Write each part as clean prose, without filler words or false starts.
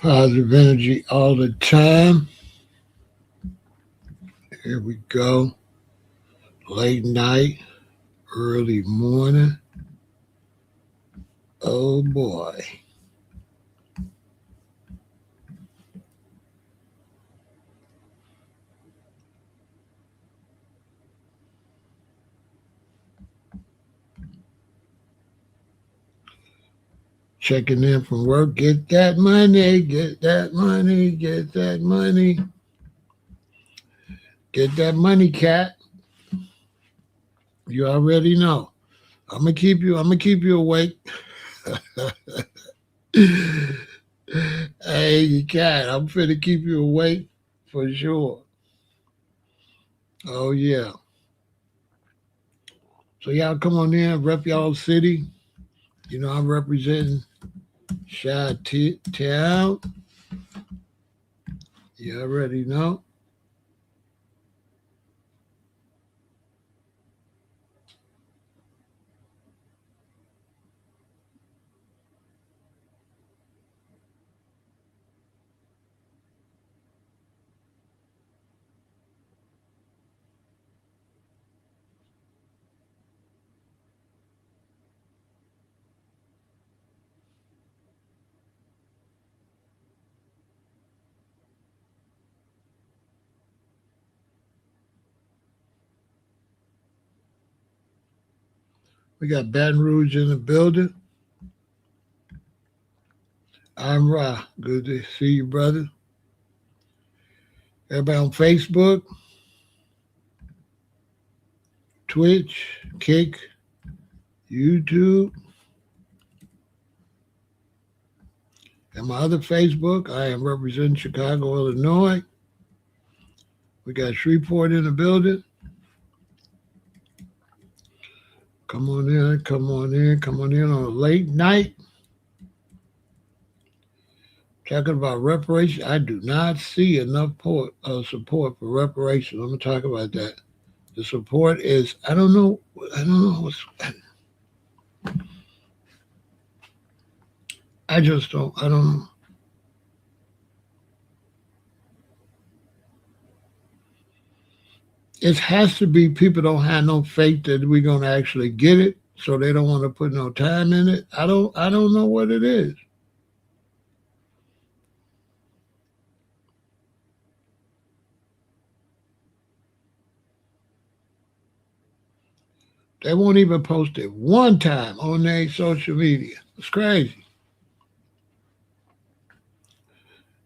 Positive energy all the time. Here we go. Late night, early morning. Oh boy. Checking in from work. Get that money, get that money, get that money. Get that money, cat. You already know. I'm gonna keep you awake. Hey, cat, I'm finna keep you awake for sure. Oh yeah. So y'all come on in, rep y'all city. You know I'm representing Chi-Town. You already know. We got Baton Rouge in the building. I'm Ra. Good to see you, brother. Everybody on Facebook, Twitch, Kick, YouTube, and my other Facebook. I am representing Chicago, Illinois. We got Shreveport in the building. Come on in, come on in, come on in on a late night. Talking about reparations. I do not see enough support for reparations. I'm gonna talk about that. The support is I don't know what's I just I don't know. It has to be people don't have no faith that we're gonna actually get it, so they don't want to put no time in it. I don't know what it is. They won't even post it one time on their social media. It's crazy.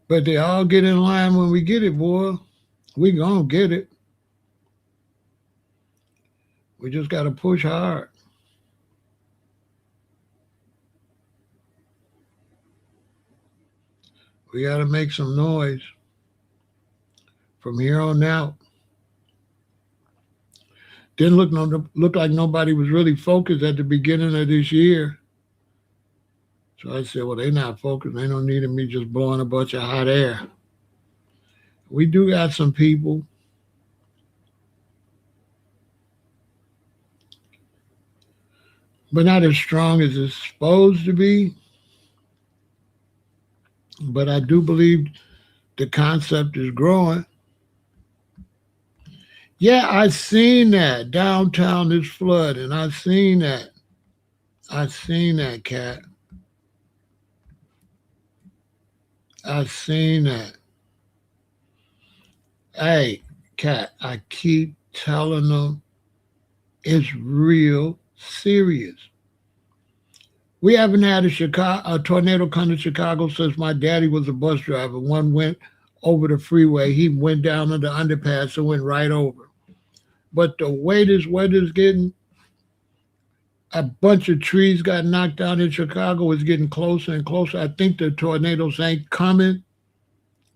But they all get in line when we get it, boy. We gonna get it. We just gotta push hard. We gotta make some noise from here on out. Didn't look like nobody was really focused at the beginning of this year. So I said, well, they not focused. They don't need me just blowing a bunch of hot air. We do got some people, but not as strong as it's supposed to be. But I do believe the concept is growing. Yeah, I seen that. Downtown is flooding. I seen that. I seen that, cat. I seen that. Hey, cat, I keep telling them it's real serious. We haven't had a tornado come to Chicago since my daddy was a bus driver. One went over the freeway. He went down on the underpass and went right over. But the way this weather's getting, a bunch of trees got knocked down in Chicago. It's getting closer and closer. I think the tornadoes ain't coming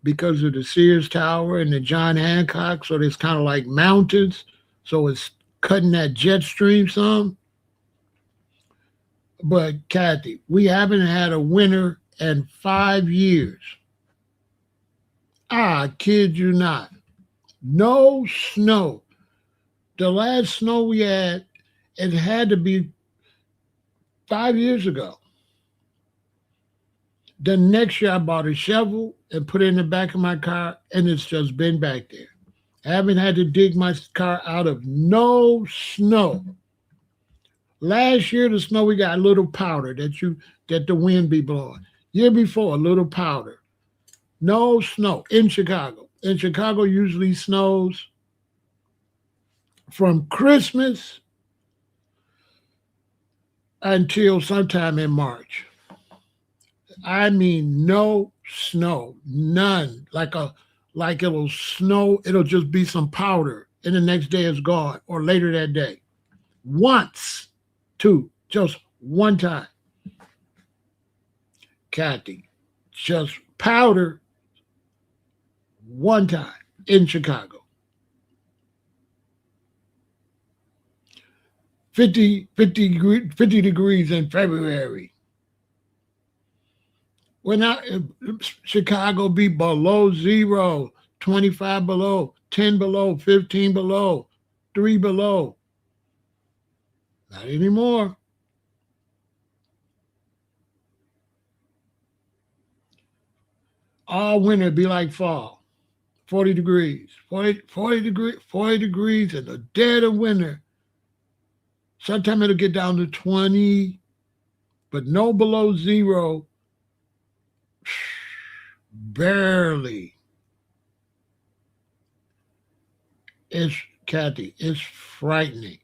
because of the Sears Tower and the John Hancock. So there's kind of like mountains. So it's cutting that jet stream some. But Kathy, we haven't had a winter in 5 years. I kid you not. No snow. The last snow we had, it had to be 5 years ago. The next year, I bought a shovel and put it in the back of my car, and it's just been back there. I haven't had to dig my car out of no snow. Last year, the snow we got a little powder that the wind be blowing. Year before, a little powder. No snow in Chicago. In Chicago, usually snows from Christmas until sometime in March. I mean, no snow, none. Like it'll snow. It'll just be some powder, and the next day it's gone, or later that day. Once, two, just one time, Kathy, just powder one time in Chicago. 50 degrees in February. When Chicago be below zero, 25 below, 10 below, 15 below, 3 below. Not anymore. All winter be like fall. 40 degrees. 40 degrees in the dead of winter. Sometimes it'll get down to 20, but no below zero. Barely. It's Kathy. It's frightening.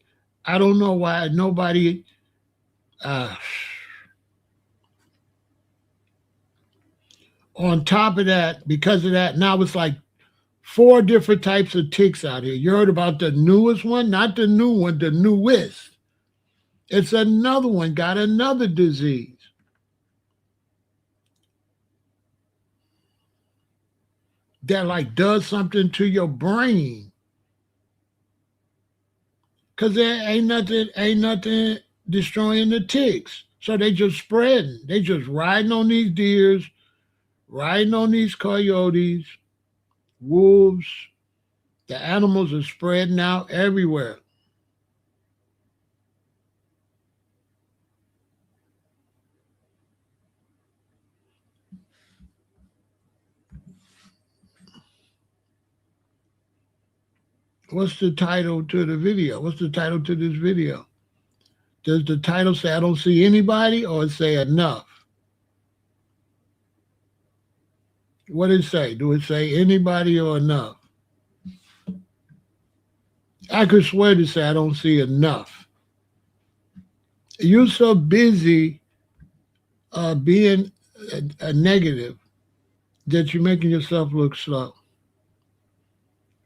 I don't know why nobody. Uh, on top of that, because of that, now it's like 4 different types of ticks out here. You heard about the newest one? Not the new one, the newest. It's another one, got another disease. That like does something to your brain. Cause there ain't nothing destroying the ticks. So they just spreading. They just riding on these deers, riding on these coyotes, wolves. The animals are spreading out everywhere. What's the title to the video? What's the title to this video? Does the title say I don't see anybody or it say enough? What does it say? Do it say anybody or enough? I could swear to say I don't see enough. You're so busy being a negative that you're making yourself look slow.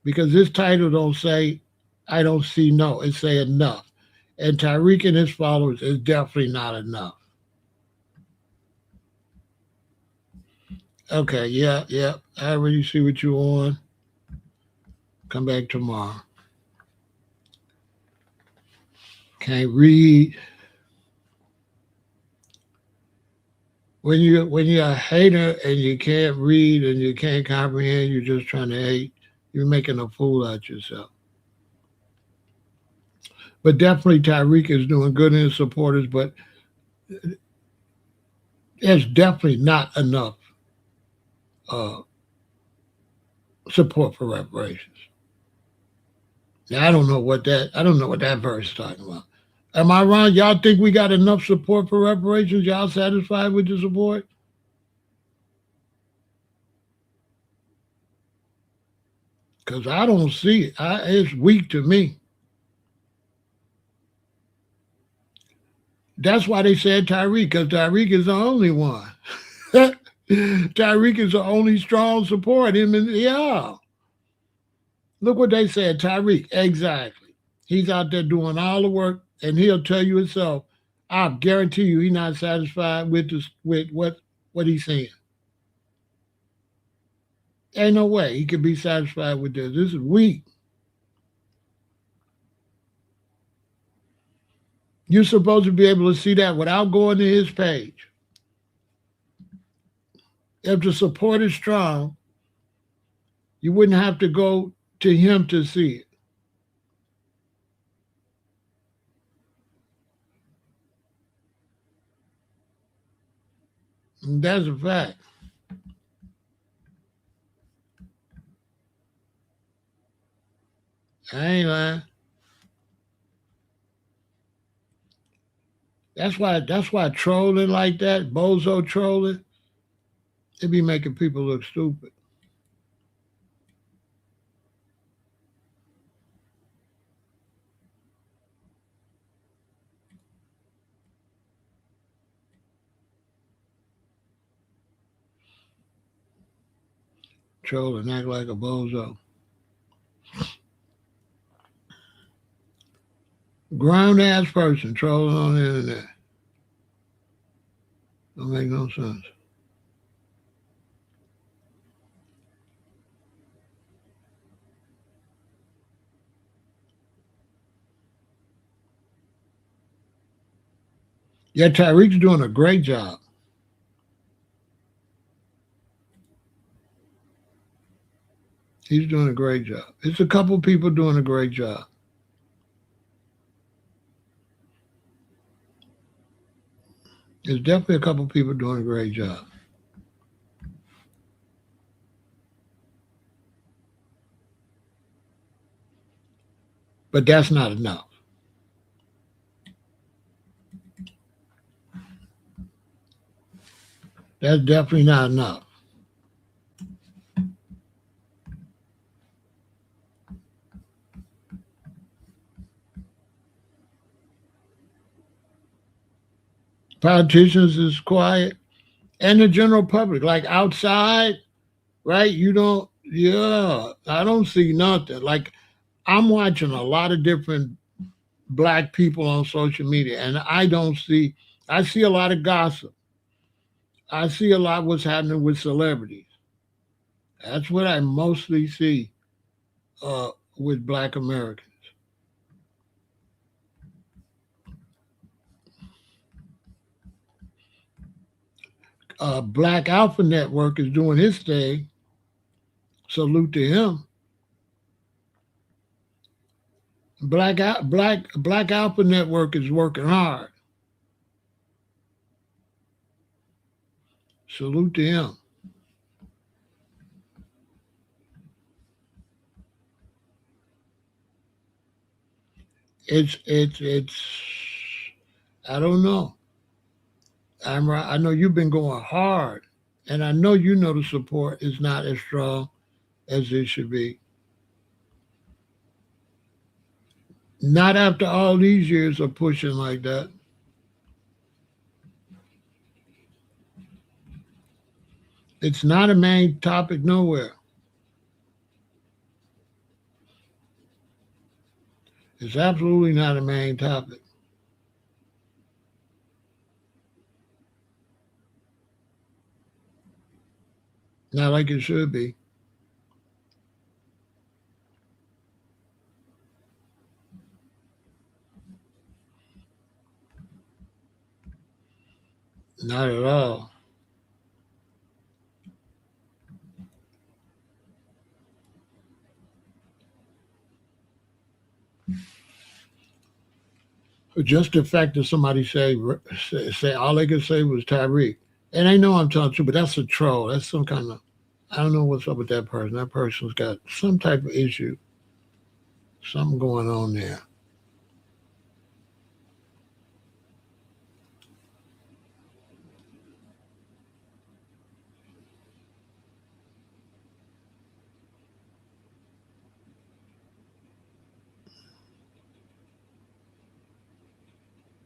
Because this title don't say I don't see no, it say enough. And Tyreek and his followers is definitely not enough. Okay, yeah. I already see what you're on. Come back tomorrow. Can't read. When you're a hater and you can't read and you can't comprehend, you're just trying to hate. You're making a fool out yourself. But definitely Tyreek is doing good in his supporters, but it's definitely not enough uh, support for reparations. Now, I don't know what that verse is talking about. Am I wrong? Y'all think we got enough support for reparations? Y'all satisfied with the support? Because I don't see it. It's weak to me. That's why they said Tyreek, because Tyreek is the only one. Tyreek is the only strong support. Him and yeah. Look what they said, Tyreek. Exactly. He's out there doing all the work, and he'll tell you himself. I guarantee you, he's not satisfied with what he's saying. Ain't no way he could be satisfied with this. This is weak. You're supposed to be able to see that without going to his page. If the support is strong, you wouldn't have to go to him to see it. That's a fact. I ain't lying. That's why trolling like that, bozo trolling, it be making people look stupid. Trolling act like a bozo. Grown ass person trolling on the internet. Don't make no sense. Yeah, Tyreek's doing a great job. He's doing a great job. It's a couple people doing a great job. There's definitely a couple people doing a great job. But that's not enough. That's definitely not enough. Politicians is quiet. And the general public, like outside, right? You don't, yeah, I don't see nothing. Like, I'm watching a lot of different black people on social media, and I see a lot of gossip. I see a lot what's happening with celebrities. That's what I mostly see with black Americans. Black Alpha Network is doing his thing. Salute to him. Black Alpha Network is working hard. Salute to him. It's. I don't know. I know you've been going hard, and I know you know the support is not as strong as it should be. Not after all these years of pushing like that. It's not a main topic nowhere. It's absolutely not a main topic. Not like it should be. Not at all. Just the fact that somebody say all they could say was Tyreek, and I know I'm talking to, but that's a troll. That's some kind of I don't know what's up with that person. That person's got some type of issue, something going on there.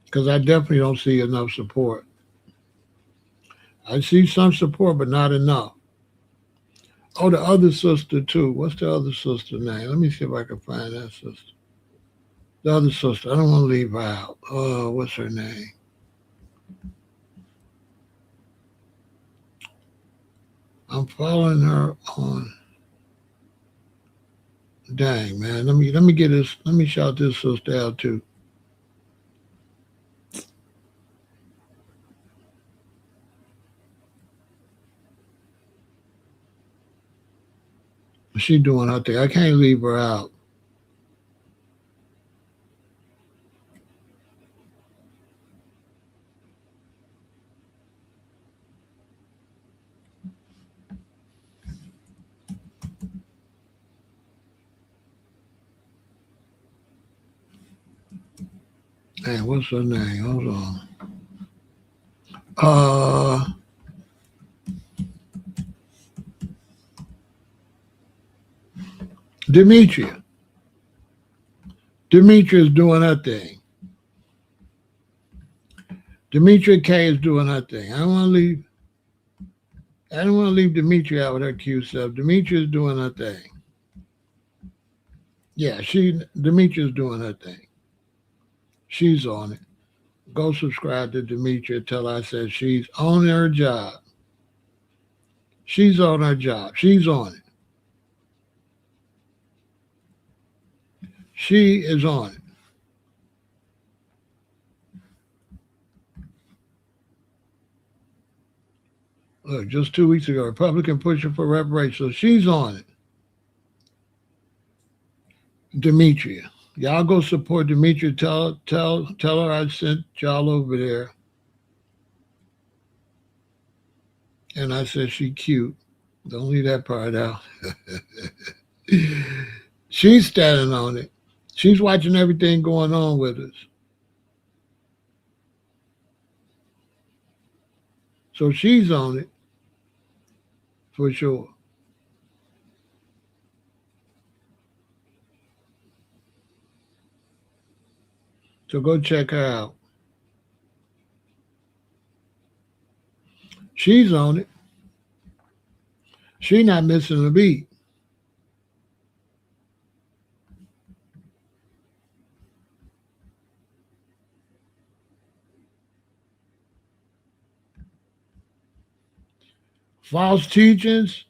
Because I definitely don't see enough support. I see some support, but not enough. Oh, the other sister too. What's the other sister name? Let me see if I can find that sister. The other sister. I don't want to leave her out. What's her name? I'm following her on. Dang man, let me get this. Let me shout this sister out too. She doing her thing. I can't leave her out. Man, what's her name? Hold on. Uh, Demetria. Demetria is doing her thing. Demetria K is doing her thing. I don't want to leave. I don't want to leave Demetria out with her cute stuff. Demetria is doing her thing. Yeah, Demetria is doing her thing. She's on it. Go subscribe to Demetria. Tell her I said she's on her job. She's on her job. She's on it. She is on it. Look, just 2 weeks ago, Republican pushing for reparations. So she's on it. Demetria. Y'all go support Demetria. Tell her I sent y'all over there. And I said she cute. Don't leave that part out. She's standing on it. She's watching everything going on with us. So she's on it for sure. So go check her out. She's on it. She's not missing a beat. False teachings.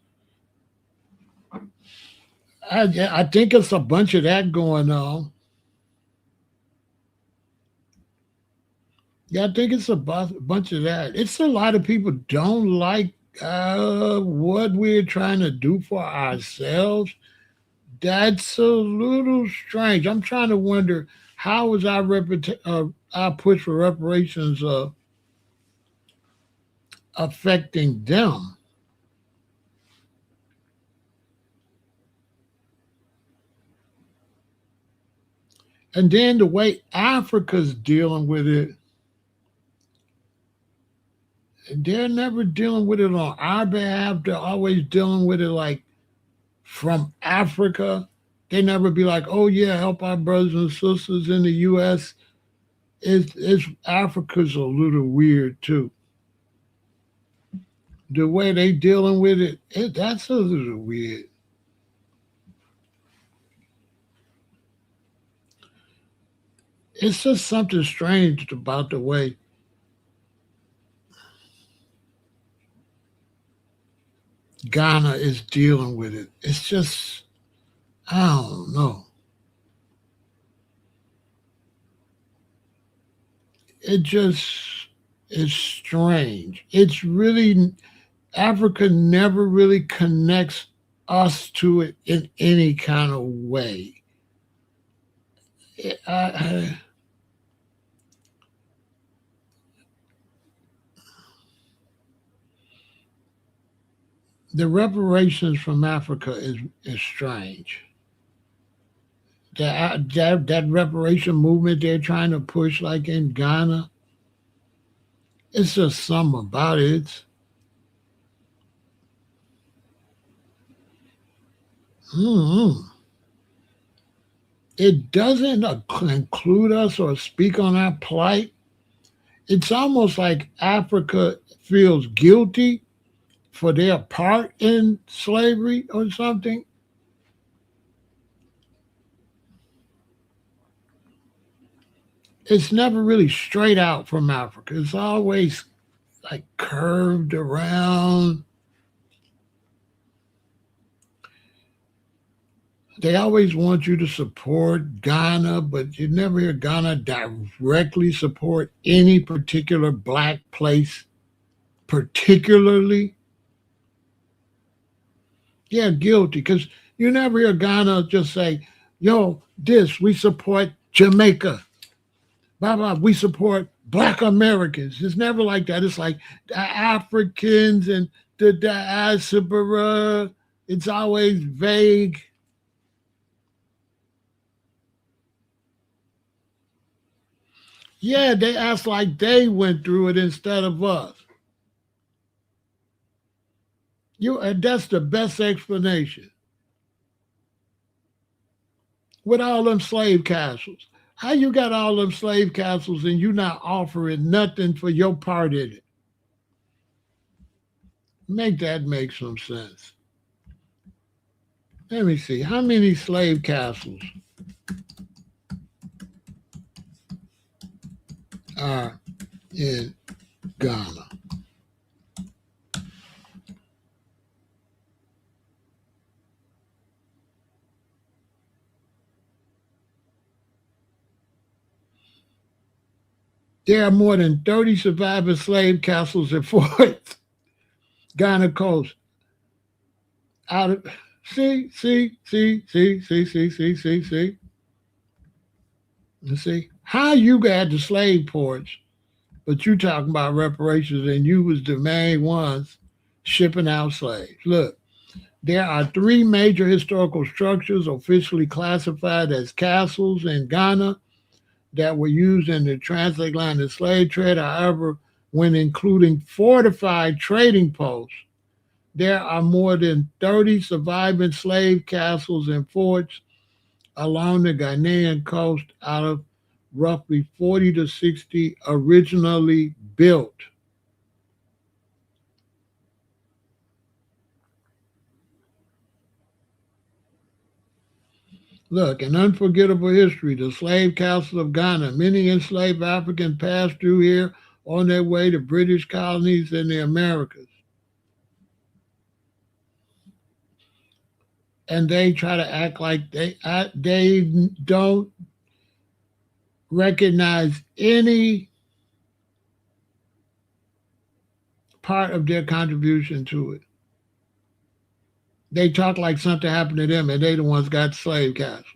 I think it's a bunch of that going on. Yeah, I think it's a bunch of that. It's a lot of people don't like what we're trying to do for ourselves. That's a little strange. I'm trying to wonder how is our push for reparations affecting them, and then the way Africa's dealing with it. They're never dealing with it on our behalf. They're always dealing with it like from Africa. They never be like, oh yeah, help our brothers and sisters in the U.S. It's Africa's a little weird too. The way they dealing with that's a little weird. It's just something strange about the way Ghana is dealing with it. It's just, I don't know. It just is strange. It's really, Africa never really connects us to it in any kind of way. I, the reparations from Africa is strange. That reparation movement they're trying to push, like in Ghana, it's just something about it. Mm-hmm. It doesn't include us or speak on our plight. It's almost like Africa feels guilty for their part in slavery or something. It's never really straight out from Africa. It's always like curved around. They always want you to support Ghana, but you never hear Ghana directly support any particular black place, particularly. Yeah, guilty, because you never hear Ghana just say, yo, we support Jamaica. Blah, blah, we support Black Americans. It's never like that. It's like the Africans and the diaspora. It's always vague. Yeah, they act like they went through it instead of us. And that's the best explanation. With all them slave castles. How you got all them slave castles and you not offering nothing for your part in it? Make that make some sense. Let me see. How many slave castles are in Ghana? There are more than 30 surviving slave castles in Fort Ghana coast. Out of see. You see how you got the slave ports, but you talking about reparations and you was the main ones shipping out slaves. Look, there are three major historical structures officially classified as castles in Ghana that were used in the transatlantic slave trade. However, when including fortified trading posts, there are more than 30 surviving slave castles and forts along the Ghanaian coast out of roughly 40 to 60 originally built. Look, an unforgettable history, the slave castles of Ghana. Many enslaved Africans passed through here on their way to British colonies in the Americas. And they try to act like they don't recognize any part of their contribution to it. They talk like something happened to them and they the ones got slave castles.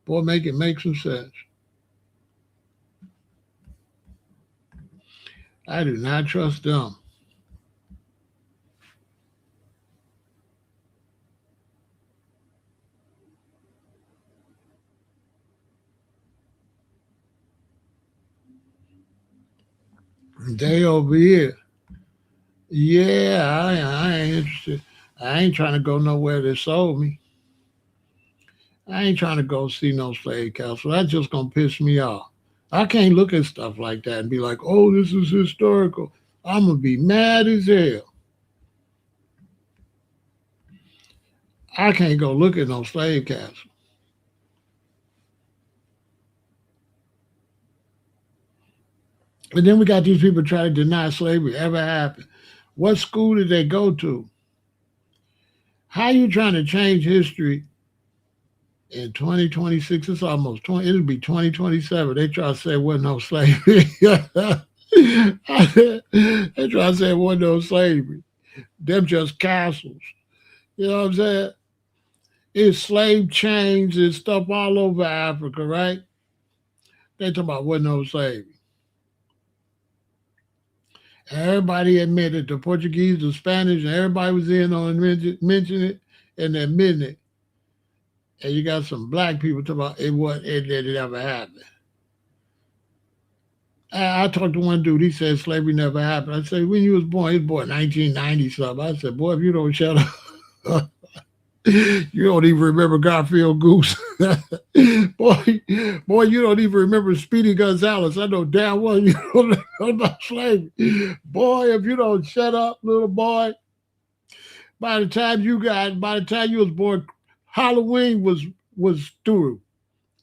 Boy, make it make some sense. I do not trust them. They over here. Yeah, I ain't interested. I ain't trying to go nowhere that sold me. I ain't trying to go see no slave castle. That's just gonna piss me off. I can't look at stuff like that and be like, "Oh, this is historical." I'm gonna be mad as hell. I can't go look at no slave castle. And then we got these people trying to deny slavery ever happened. What school did they go to? How you trying to change history in 2026? It's almost 20. It'll be 2027. They try to say it wasn't no slavery. They try to say it wasn't no slavery. Them just castles. You know what I'm saying? It's slave chains and stuff all over Africa, right? They talk about wasn't no slavery. Everybody admitted the Portuguese, the Spanish, and everybody was in on mentioning it and admitting it. And you got some black people talking about it never happened. I talked to one dude. He said slavery never happened. I said, when you was born, he was born 1990 something. I said, boy, if you don't shut up, you don't even remember Garfield Goose. boy, you don't even remember Speedy Gonzales. I know damn well you don't know about slavery. Boy, if you don't shut up, little boy, by the time you was born, Halloween was through.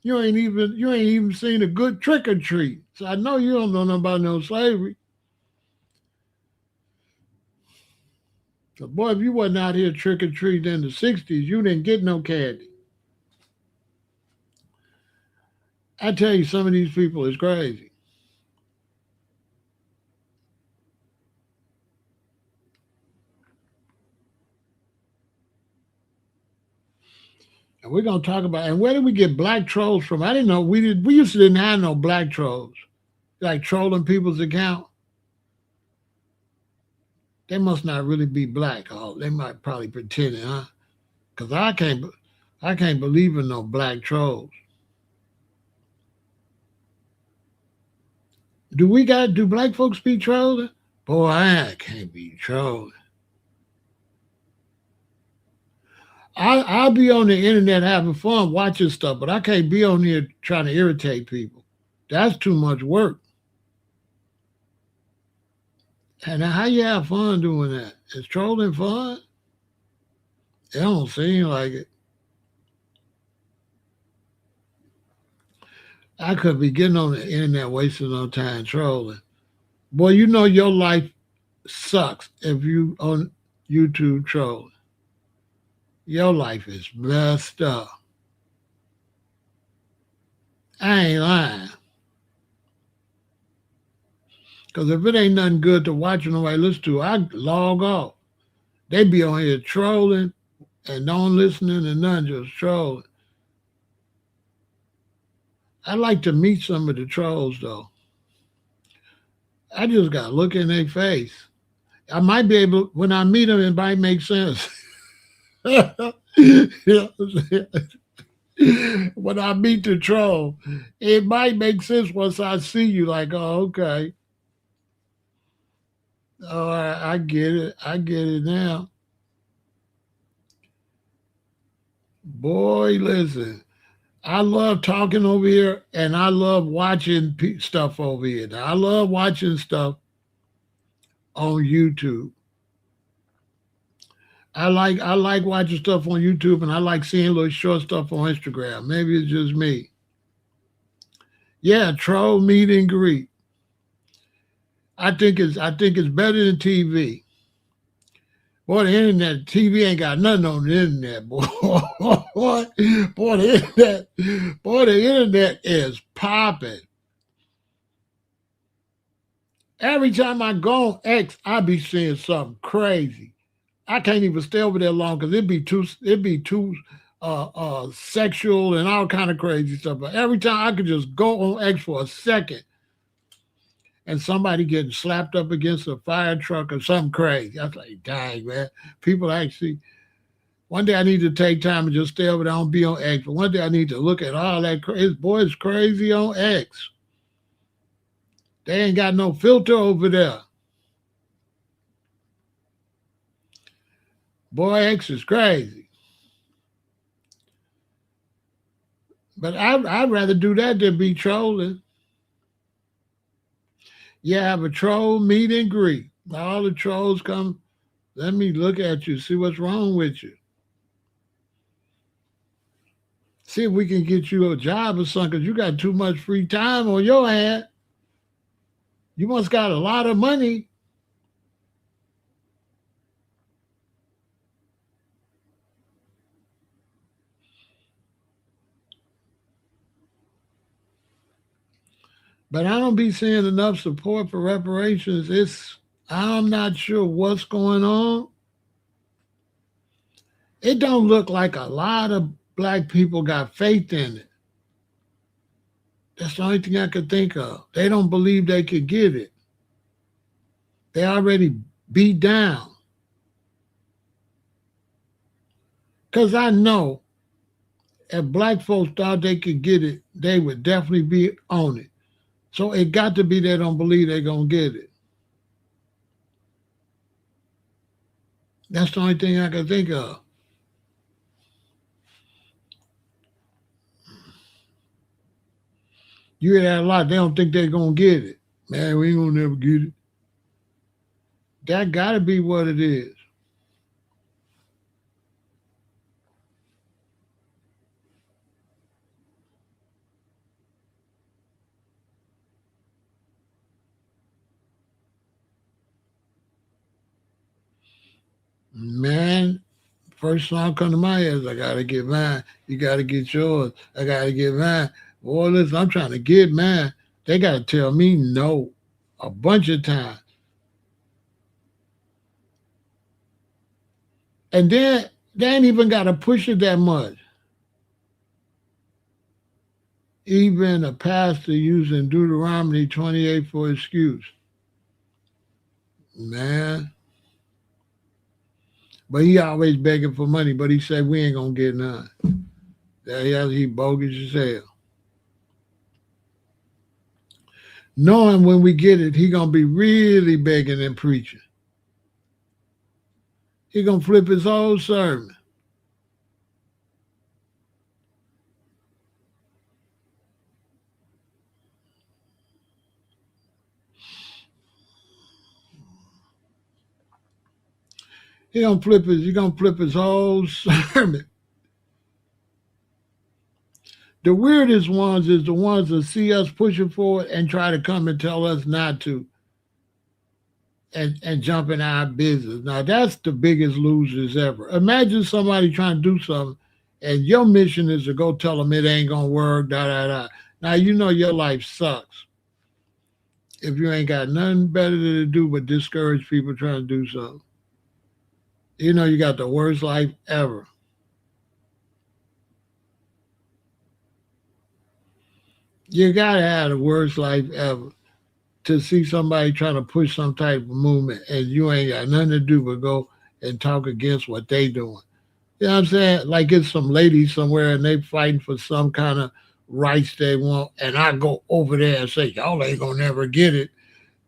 You ain't even seen a good trick or treat. So I know you don't know nothing about no slavery. So boy, if you wasn't out here trick or treating in the '60s, you didn't get no candy. I tell you, some of these people is crazy. And we're gonna talk about and where did we get black trolls from? I didn't know we used to didn't have no black trolls. Like trolling people's account. They must not really be black. Oh, they might probably pretend it, huh? Cause I can't believe in no black trolls. Do black folks be trolling? Boy, I can't be trolling. I'll be on the internet having fun watching stuff, but I can't be on here trying to irritate people. That's too much work. And how you have fun doing that? Is trolling fun? It don't seem like it. I could be getting on the internet wasting no time trolling. Boy, you know your life sucks if you on YouTube trolling. Your life is messed up. I ain't lying. Because if it ain't nothing good to watch or nobody listen to, I log off. They be on here trolling and don't listening to none, just trolling. I like to meet some of the trolls though. I just got to look in their face. I might be able, when I meet them, it might make sense. You know what I'm saying? When I meet the troll, it might make sense once I see you. Like, oh, okay, oh, I get it. I get it now. Boy, listen, I love talking over here, and I love watching stuff over here. Now, I love watching stuff on YouTube. I like watching stuff on YouTube, and I like seeing little short stuff on Instagram. Maybe it's just me. Yeah, troll meet and greet. I think it's better than TV. Boy, the internet, TV ain't got nothing on the internet, boy. boy, the internet is popping. Every time I go on X, I be seeing something crazy. I can't even stay over there long because it'd be too sexual and all kind of crazy stuff. But every time I could just go on X for a second and somebody getting slapped up against a fire truck or something crazy. I was like, dang, man. People actually, one day I need to take time and just stay over there. I don't be on X. But one day I need to look at all that. Boy, it's crazy on X. They ain't got no filter over there. Boy, X is crazy. But I'd rather do that than be trolling. Yeah, have a troll meet and greet. All the trolls come, let me look at you, see what's wrong with you. See if we can get you a job or something because you got too much free time on your hand. You must got a lot of money. But I don't be seeing enough support for reparations. I'm not sure what's going on. It don't look like a lot of black people got faith in it. That's the only thing I could think of. They don't believe they could get it. They already beat down. Because I know if black folks thought they could get it, they would definitely be on it. So it got to be they don't believe they're going to get it. That's the only thing I can think of. You hear that a lot. They don't think they're going to get it. Man, we ain't going to never get it. That got to be what it is. Man, first song come to my head is I got to get mine. You got to get yours. I got to get mine. Boy, listen, I'm trying to get mine. They got to tell me no a bunch of times. And then they ain't even got to push it that much. Even a pastor using Deuteronomy 28 for excuse. Man. But he always begging for money, but he said we ain't gonna get none. He bogus as hell. knowing when we get it, he gonna be really begging and preaching. He gonna flip his whole sermon. He gonna flip his whole sermon. The weirdest ones is the ones that see us pushing forward and try to come and tell us not to and jump in our business. Now that's the biggest losers ever. Imagine somebody trying to do something and your mission is to go tell them it ain't gonna work, da da da. Now you know your life sucks if you ain't got nothing better to do but discourage people trying to do something. You know you got the worst life ever. You gotta have the worst life ever to see somebody trying to push some type of movement and you ain't got nothing to do but go and talk against what they doing. You know what I'm saying? Like it's some ladies somewhere and they fighting for some kind of rights they want, and I go over there and say, y'all ain't gonna never get it.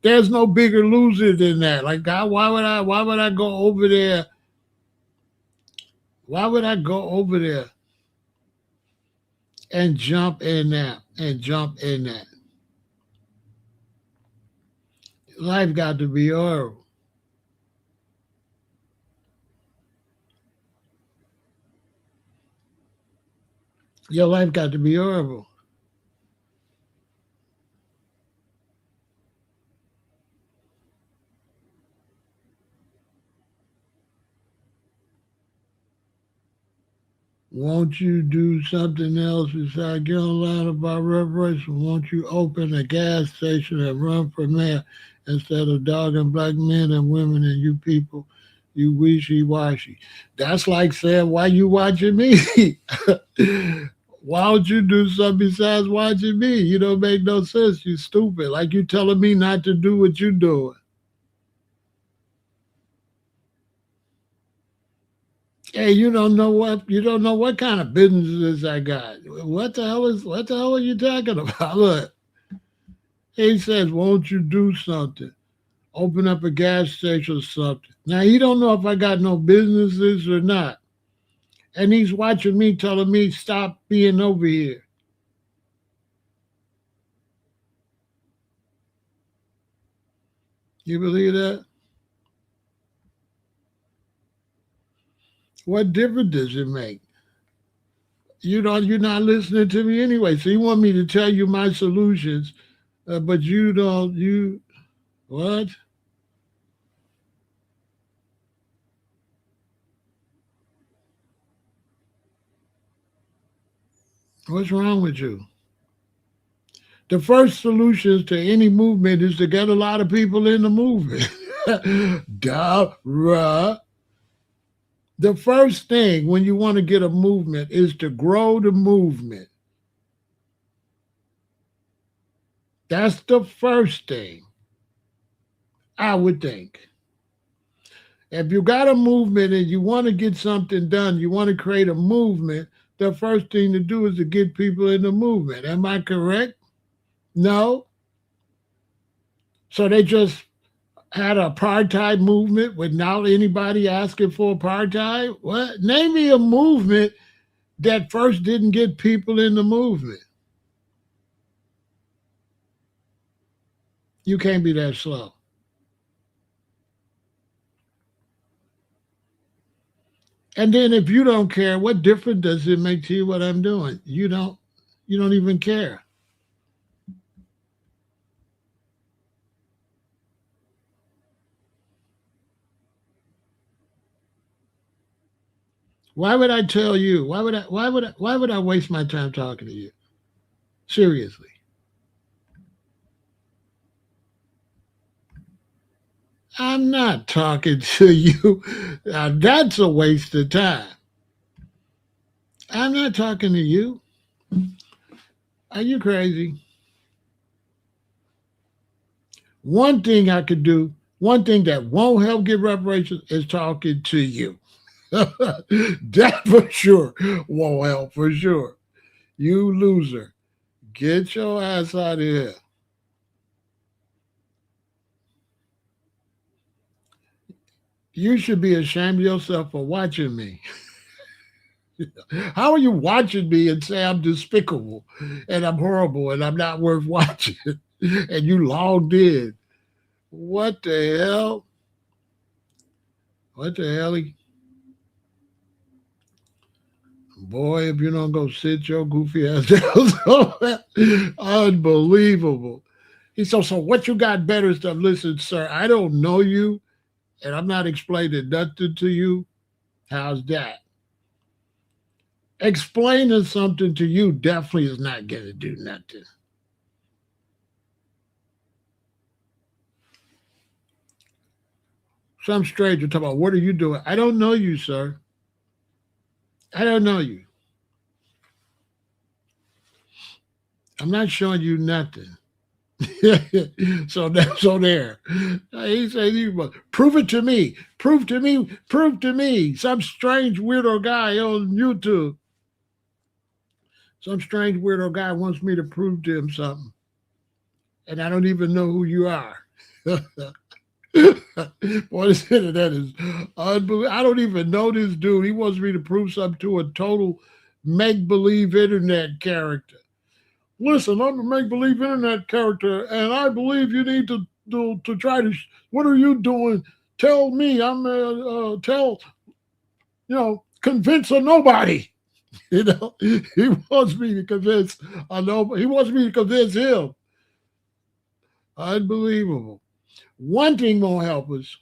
There's no bigger loser than that. Like God, why would I go over there? Why would I go over there and jump in that and jump in that? Life got to be horrible. Your life got to be horrible. Won't you do something else besides get online about reparations? Won't you open a gas station and run for mayor instead of dogging black men and women and you people, you wishy washy? That's like saying, why you watching me? Why don't you do something besides watching me? You don't make no sense. You stupid. Like you telling me not to do what you doing. Hey, you don't know what kind of businesses I got. What the hell are you talking about? Look, he says, won't you do something? Open up a gas station or something. Now he don't know if I got no businesses or not. And he's watching me telling me stop being over here. You believe that? What difference does it make? You're not listening to me anyway. So you want me to tell you my solutions, but you don't. You what? What's wrong with you? The first solutions to any movement is to get a lot of people in the movement. Duh. The first thing when you want to get a movement is to grow the movement. That's the first thing, I would think. If you got a movement and you want to get something done, you want to create a movement, the first thing to do is to get people in the movement. Am I correct? No. So they just had a apartheid movement without anybody asking for apartheid? What? Name me a movement that first didn't get people in the movement. You can't be that slow. And then if you don't care, what difference does it make to you what I'm doing? You don't even care. Why would I tell you? Why would I waste my time talking to you? Seriously. I'm not talking to you. Now, that's a waste of time. I'm not talking to you. Are you crazy? One thing I could do, one thing that won't help get reparations is talking to you. That for sure won't help for sure. You loser. Get your ass out of here. You should be ashamed of yourself for watching me. How are you watching me and say I'm despicable and I'm horrible and I'm not worth watching? And you logged in. What the hell? What the hell? Boy, if you don't go sit your goofy ass down somewhere. Unbelievable. He said, so what you got better stuff? Listen, sir, I don't know you and I'm not explaining nothing to you. How's that? Explaining something to you definitely is not going to do nothing. Some stranger talk about, what are you doing? I don't know you, sir. I don't know you. I'm not showing you nothing. So there. He said, prove it to me. Prove to me. Prove to me. Some strange weirdo guy on YouTube. Some strange weirdo guy wants me to prove to him something. And I don't even know who you are. Boy, this internet is unbelievable. I don't even know this dude. He wants me to prove something to a total make believe internet character. Listen, I'm a make believe internet character, and I believe you need to try to. What are you doing? Tell me. Convince a nobody. He wants me to convince a nobody. He wants me to convince him. Unbelievable. One thing won't help us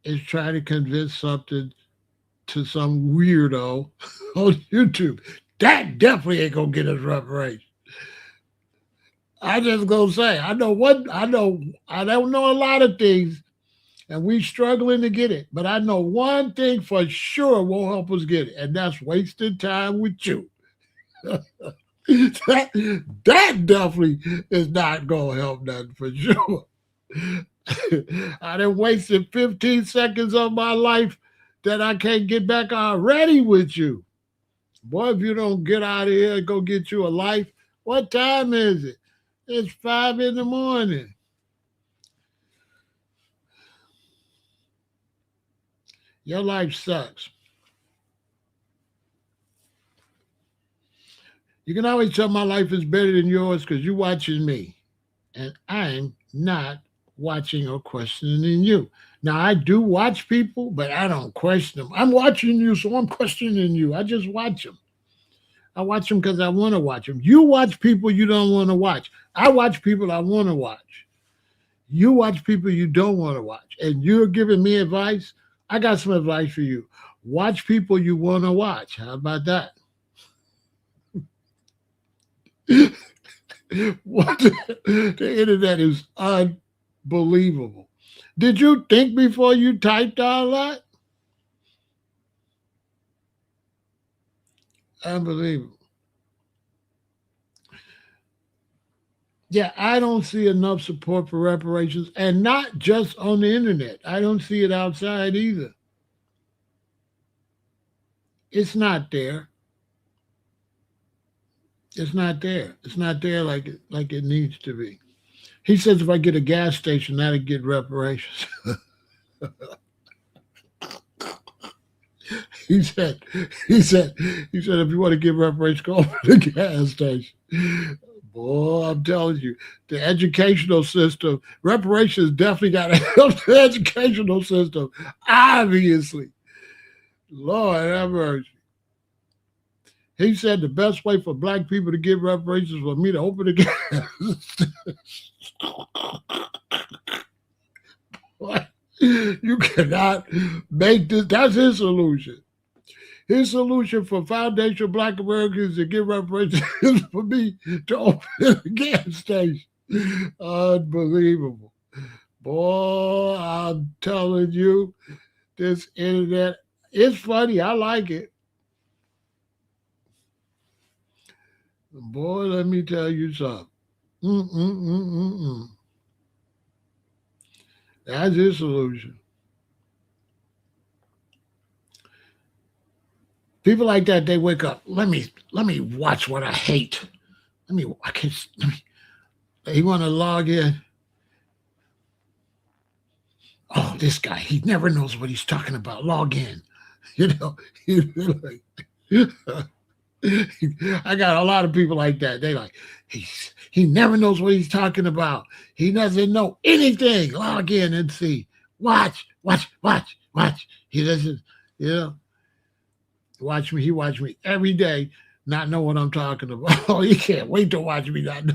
is try to convince something to some weirdo on YouTube. That definitely ain't gonna get us reparations. I just gonna say, I don't know a lot of things, and we struggling to get it. But I know one thing for sure won't help us get it, and that's wasting time with you. that definitely is not gonna help nothing for sure. I done wasted 15 seconds of my life that I can't get back already with you. Boy, if you don't get out of here and go get you a life, what time is it? It's 5 in the morning. Your life sucks. You can always tell my life is better than yours because you're watching me. And I'm not watching or questioning you. Now, I do watch people, but I don't question them. I'm watching you, so I'm questioning you. I just watch them. I watch them because I want to watch them. You watch people you don't want to watch. I watch people I want to watch. You watch people you don't want to watch. And you're giving me advice. I got some advice for you. Watch people you want to watch. How about that? What the internet is unbelievable. Did you think before you typed all that? Unbelievable. Yeah, I don't see enough support for reparations, and not just on the internet. I don't see it outside either. It's not there. It's not there. It's not there like it needs to be. He says if I get a gas station, that'll get reparations. he said, he said, he said, if you want to get reparations, go to the gas station. Boy, I'm telling you, the educational system, reparations definitely got to help the educational system. Obviously, Lord have mercy. He said the best way for black people to get reparations was for me to open the gas. You cannot make this. That's his solution. His solution for foundational black Americans to get reparations is for me to open a gas station. Unbelievable. Boy, I'm telling you, this internet, it's funny. I like it. Boy, let me tell you something. Mm-mm-mm-mm-mm. That's his solution. People like that, they wake up. Let me watch what I hate. I can't. He want to log in. Oh, this guy, he never knows what he's talking about. Log in. You know, like, I got a lot of people like that. They like, he never knows what he's talking about. He doesn't know anything. Log in and see. Watch, watch, watch, watch. He doesn't, you know, watch me. He watch me every day, not know what I'm talking about. Oh, he can't wait to watch me not know.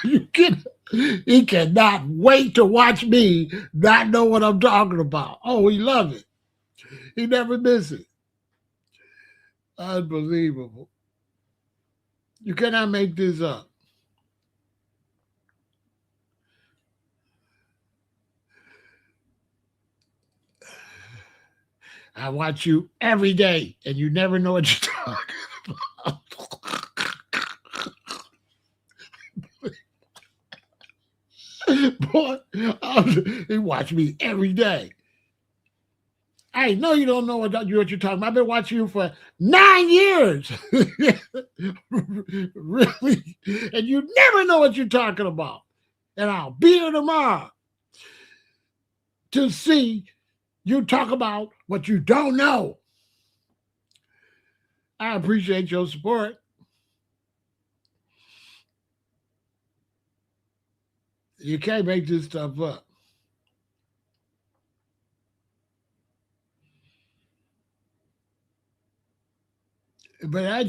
You can, he cannot wait to watch me not know what I'm talking about. Oh, he love it. He never miss it. Unbelievable. You cannot make this up. I watch you every day, and you never know what you're talking about. Boy, he watch me every day. I know you don't know what you're talking about. I've been watching you for 9 years. Really? And you never know what you're talking about. And I'll be here tomorrow to see you talk about what you don't know. I appreciate your support. You can't make this stuff up. But I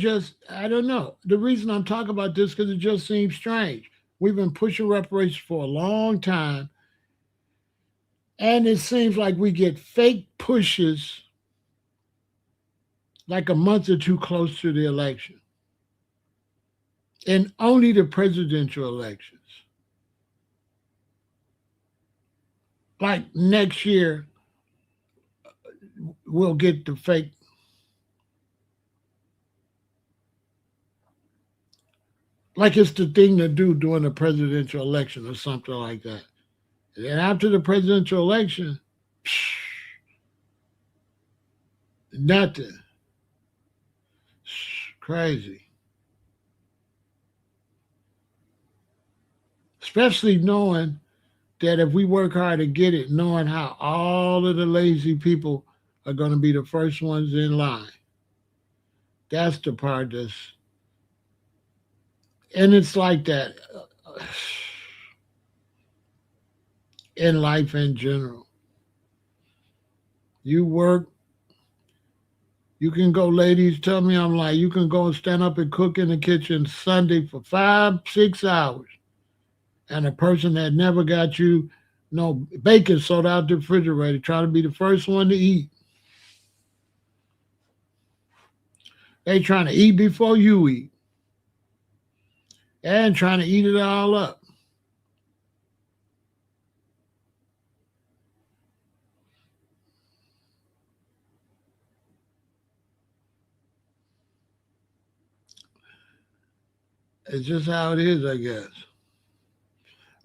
don't know. The reason I'm talking about this because it just seems strange. We've been pushing reparations for a long time, and it seems like we get fake pushes like a month or two close to the election, and only the presidential elections. Like next year, we'll get the fake, like it's the thing to do during the presidential election or something like that. And after the presidential election, nothing. Crazy. Especially knowing that if we work hard to get it, knowing how all of the lazy people are going to be the first ones in line. That's the part that's, and it's like that in life in general. You work, you can go, ladies, tell me I'm like, you can go and stand up and cook in the kitchen Sunday for 5, 6 hours. And a person that never got you no bacon soda out the refrigerator, trying to be the first one to eat. They trying to eat before you eat and trying to eat it all up. It's just how it is, I guess.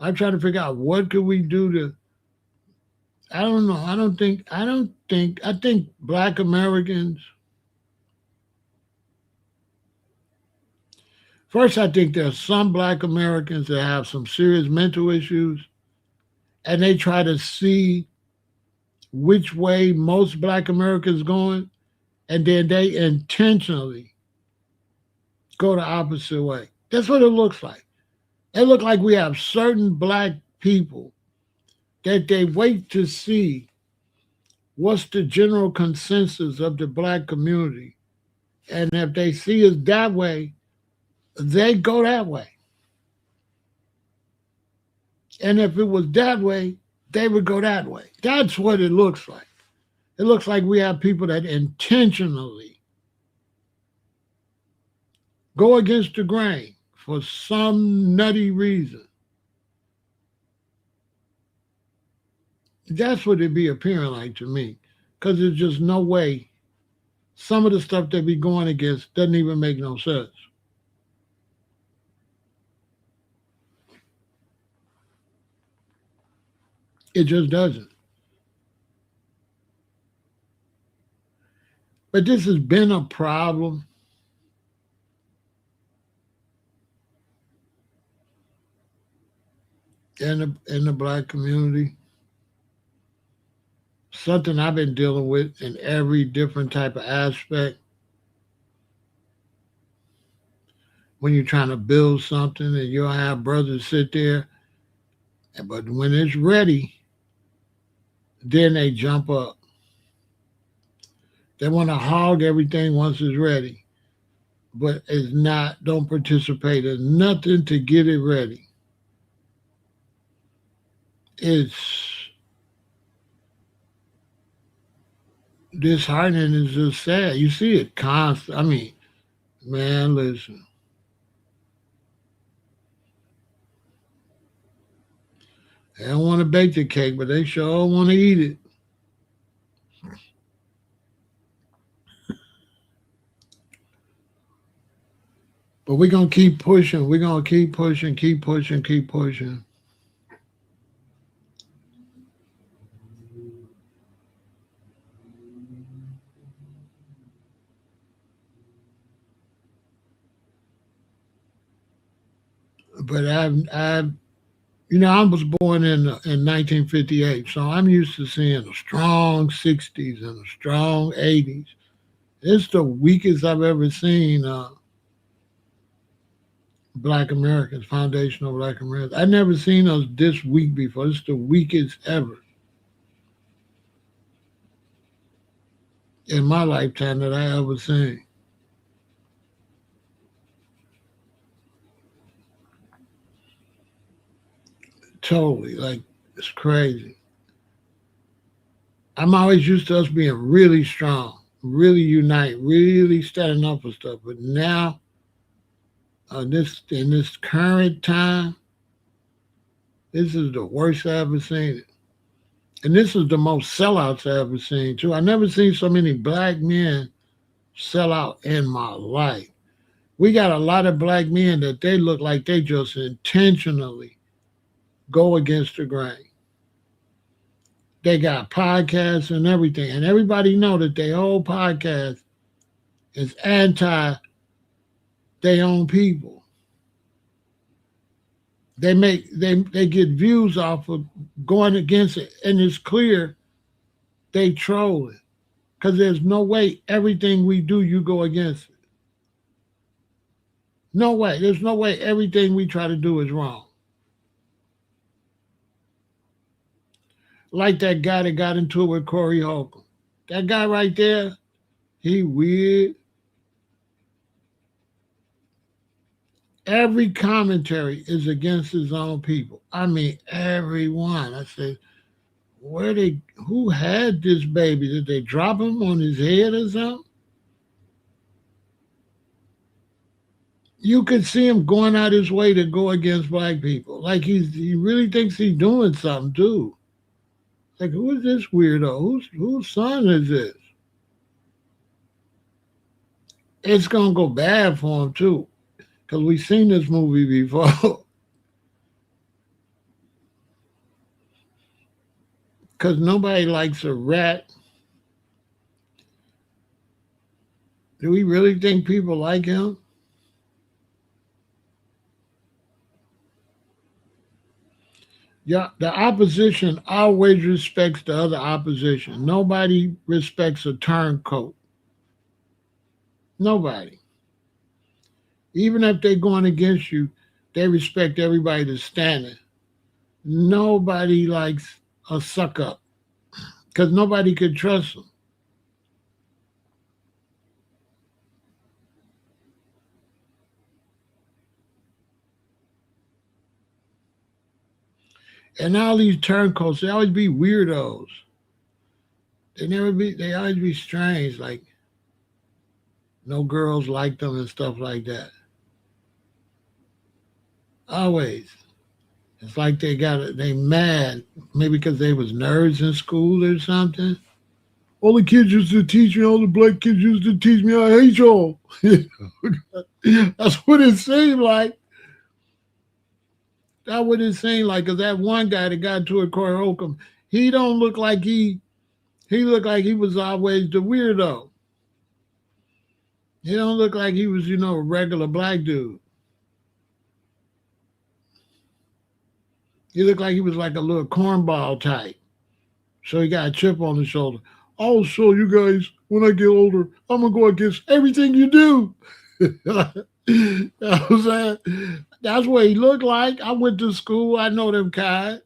I'm trying to figure out what could we do to. I don't know. I don't think. I don't think. I think Black Americans. First, I think there's some Black Americans that have some serious mental issues, and they try to see which way most Black Americans going, and then they intentionally go the opposite way. That's what it looks like. It looks like we have certain Black people that they wait to see what's the general consensus of the Black community. And if they see us that way, they go that way. And if it was that way, they would go that way. That's what it looks like. It looks like we have people that intentionally go against the grain for some nutty reason. That's what it be appearing like to me. Because there's just no way some of the stuff they be going against doesn't even make no sense. It just doesn't. But this has been a problem. in the black community. Something I've been dealing with in every different type of aspect. When you're trying to build something and you'll have brothers sit there, but when it's ready, then they jump up. They want to hog everything once it's ready, but it's not, don't participate in nothing to get it ready. It's disheartening, is just sad. You see it constant. I mean, man, listen, they don't want to bake the cake, but they sure want to eat it. But we're gonna keep pushing. We're gonna keep pushing, keep pushing, keep pushing. But I was born in 1958, so I'm used to seeing a strong '60s and a strong '80s. It's the weakest I've ever seen Black Americans, foundational Black Americans. I've never seen us this weak before. It's the weakest ever in my lifetime that I ever seen. Totally, like it's crazy. I'm always used to us being really strong, really unite, really standing up for stuff. But now, this in this current time, this is the worst I ever seen. And this is the most sellouts I ever seen too. I never seen so many black men sell out in my life. We got a lot of black men that they look like they just intentionally go against the grain. They got podcasts and everything, and everybody know that their whole podcast is anti their own people. They get views off of going against it, and it's clear they trolling because there's no way everything we do you go against it. No way. There's no way everything we try to do is wrong. Like that guy that got into it with Corey Holcomb. That guy right there, he weird. Every commentary is against his own people. I mean, everyone. I said, who had this baby? Did they drop him on his head or something? You could see him going out his way to go against black people. Like he really thinks he's doing something too. Like, who is this weirdo? Whose son is this? It's gonna go bad for him too, because we've seen this movie before. Because nobody likes a rat. Do we really think people like him? Yeah, the opposition always respects the other opposition. Nobody respects a turncoat. Nobody. Even if they're going against you, they respect everybody that's standing. Nobody likes a suck up because nobody could trust them. And all these turncoats, they always be weirdos. They always be strange, like no girls like them and stuff like that. Always. It's like they mad, maybe because they was nerds in school or something. All the kids used to teach me, all the black kids used to teach me, I hate y'all. That's what it seemed like. That's what it seemed like. Cause that one guy that got to it, Corey Holcomb, he don't look like he looked like he was always the weirdo. He don't look like he was, a regular black dude. He looked like he was like a little cornball type. So he got a chip on his shoulder. I'll show you guys when I get older. I'm gonna go against everything you do. You know what I'm saying? That's what he looked like. I went to school. I know them kind.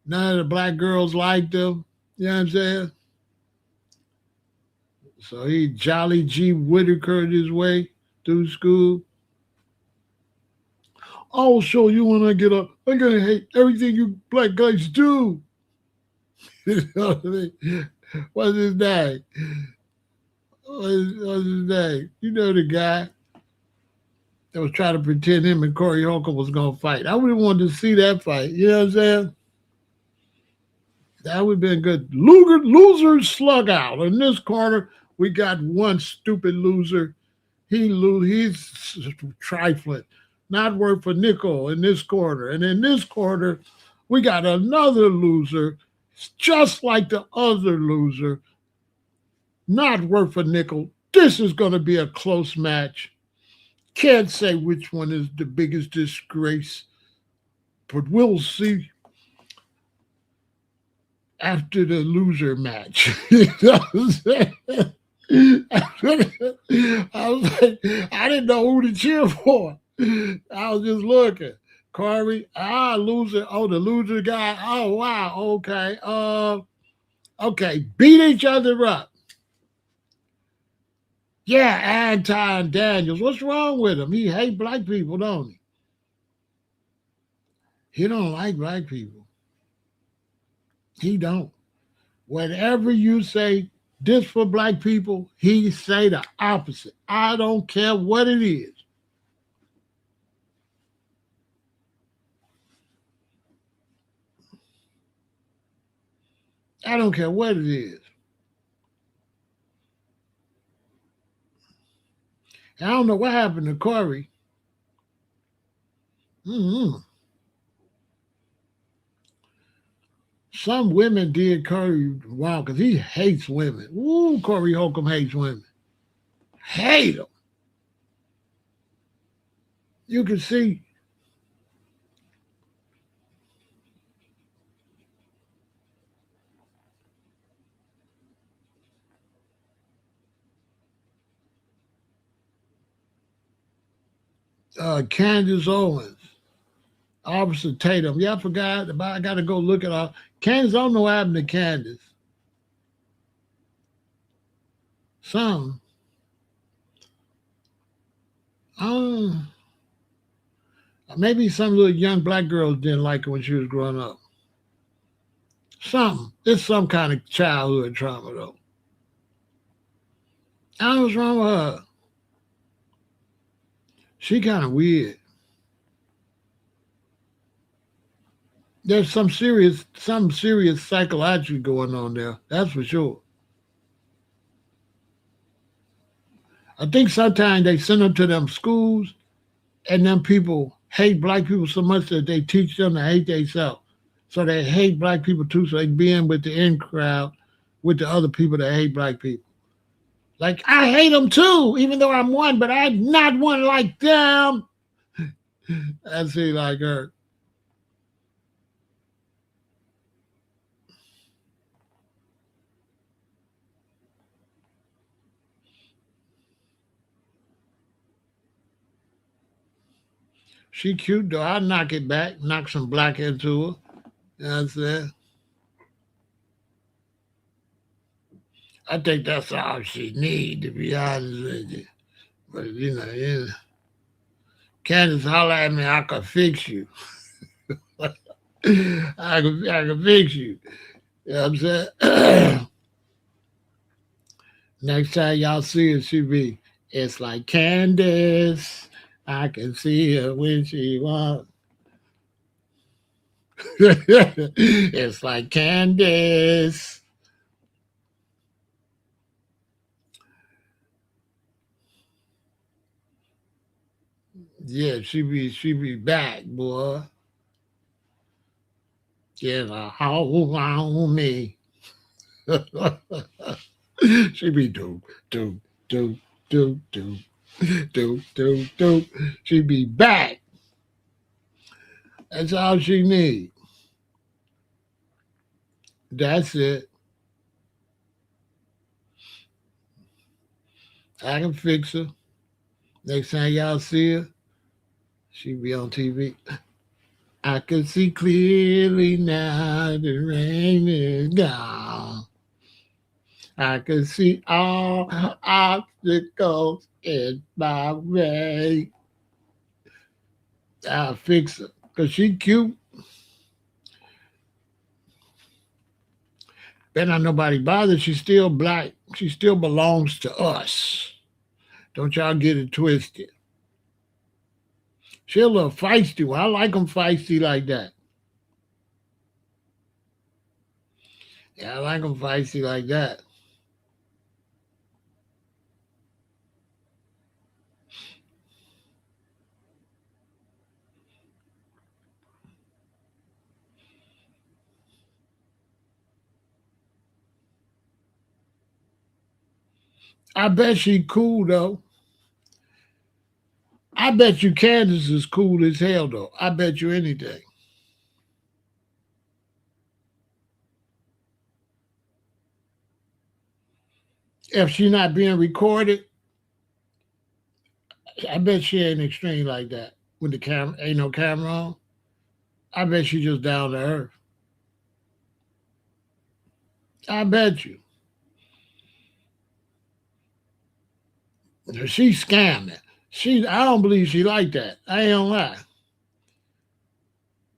None of the black girls liked him. You know what I'm saying? So he Jolly G Whitaker his way through school. I'll show you when I get up. I'm gonna hate everything you black guys do. You know what I mean? What's his name? What's his name? You know the guy that was trying to pretend him and Corey Holcomb was gonna fight. I would have wanted to see that fight. You know what I'm saying? That would have been good. Loser slug out. In this corner, we got one stupid loser. He's trifling, not worth a nickel in this corner. And in this corner, we got another loser, just like the other loser, not worth a nickel. This is going to be a close match. Can't say which one is the biggest disgrace, but we'll see after the loser match. You know what I'm saying? I was like, I didn't know who to cheer for. I was just looking. Corey, loser. Oh, the loser guy. Oh, wow. Okay. Okay. Beat each other up. Yeah, Anton Daniels. What's wrong with him? He hate black people, don't he? He don't like black people. He don't. Whatever you say, this for black people, he say the opposite. I don't care what it is. I don't care what it is. I don't know what happened to Corey. Mm-hmm. Some women did Corey wrong because he hates women. Ooh, Corey Holcomb hates women. Hate them. You can see Candace Owens, Officer Tatum. Yeah, I forgot about. I got to go look at all. Candace, I don't know what happened to Candace. Some. Um, Maybe some little young black girls didn't like her when she was growing up. Something. It's some kind of childhood trauma, though. I don't know what's wrong with her. She kind of weird. There's some serious psychology going on there. That's for sure. I think sometimes they send them to them schools, and them people hate black people so much that they teach them to hate themselves. So they hate black people too. So they be in with the in crowd with the other people that hate black people. Like I hate them too, even though I'm one, but I'm not one like them. I see, like her. She cute though. I knock it back, knock some black into her. You know what I'm saying? I think that's all she need, to be honest with you. But Candace holler at me, I could fix you. I could fix you. You know what I'm saying? Next time y'all see her, she be, it's like Candace. I can see her when she walks. It's like Candace. Yeah, she be back, boy. Get a hold on me. She be do, do, do, do, do. She be back. That's all she need. That's it. I can fix her. Next time y'all see her, she be on TV. I can see clearly now the rain is gone. I can see all obstacles in my way. I'll fix her. Because she cute. Better not nobody bother. She's still black. She still belongs to us. Don't y'all get it twisted. She a little feisty. Well, I like them feisty like that. Yeah, I like them feisty like that. I bet she cool though. I bet you Candace is cool as hell though. I bet you anything. If she not being recorded, I bet she ain't extreme like that. When the camera ain't no camera on, I bet she just down to earth. I bet you. She's scamming. I don't believe she like that. I ain't gonna lie.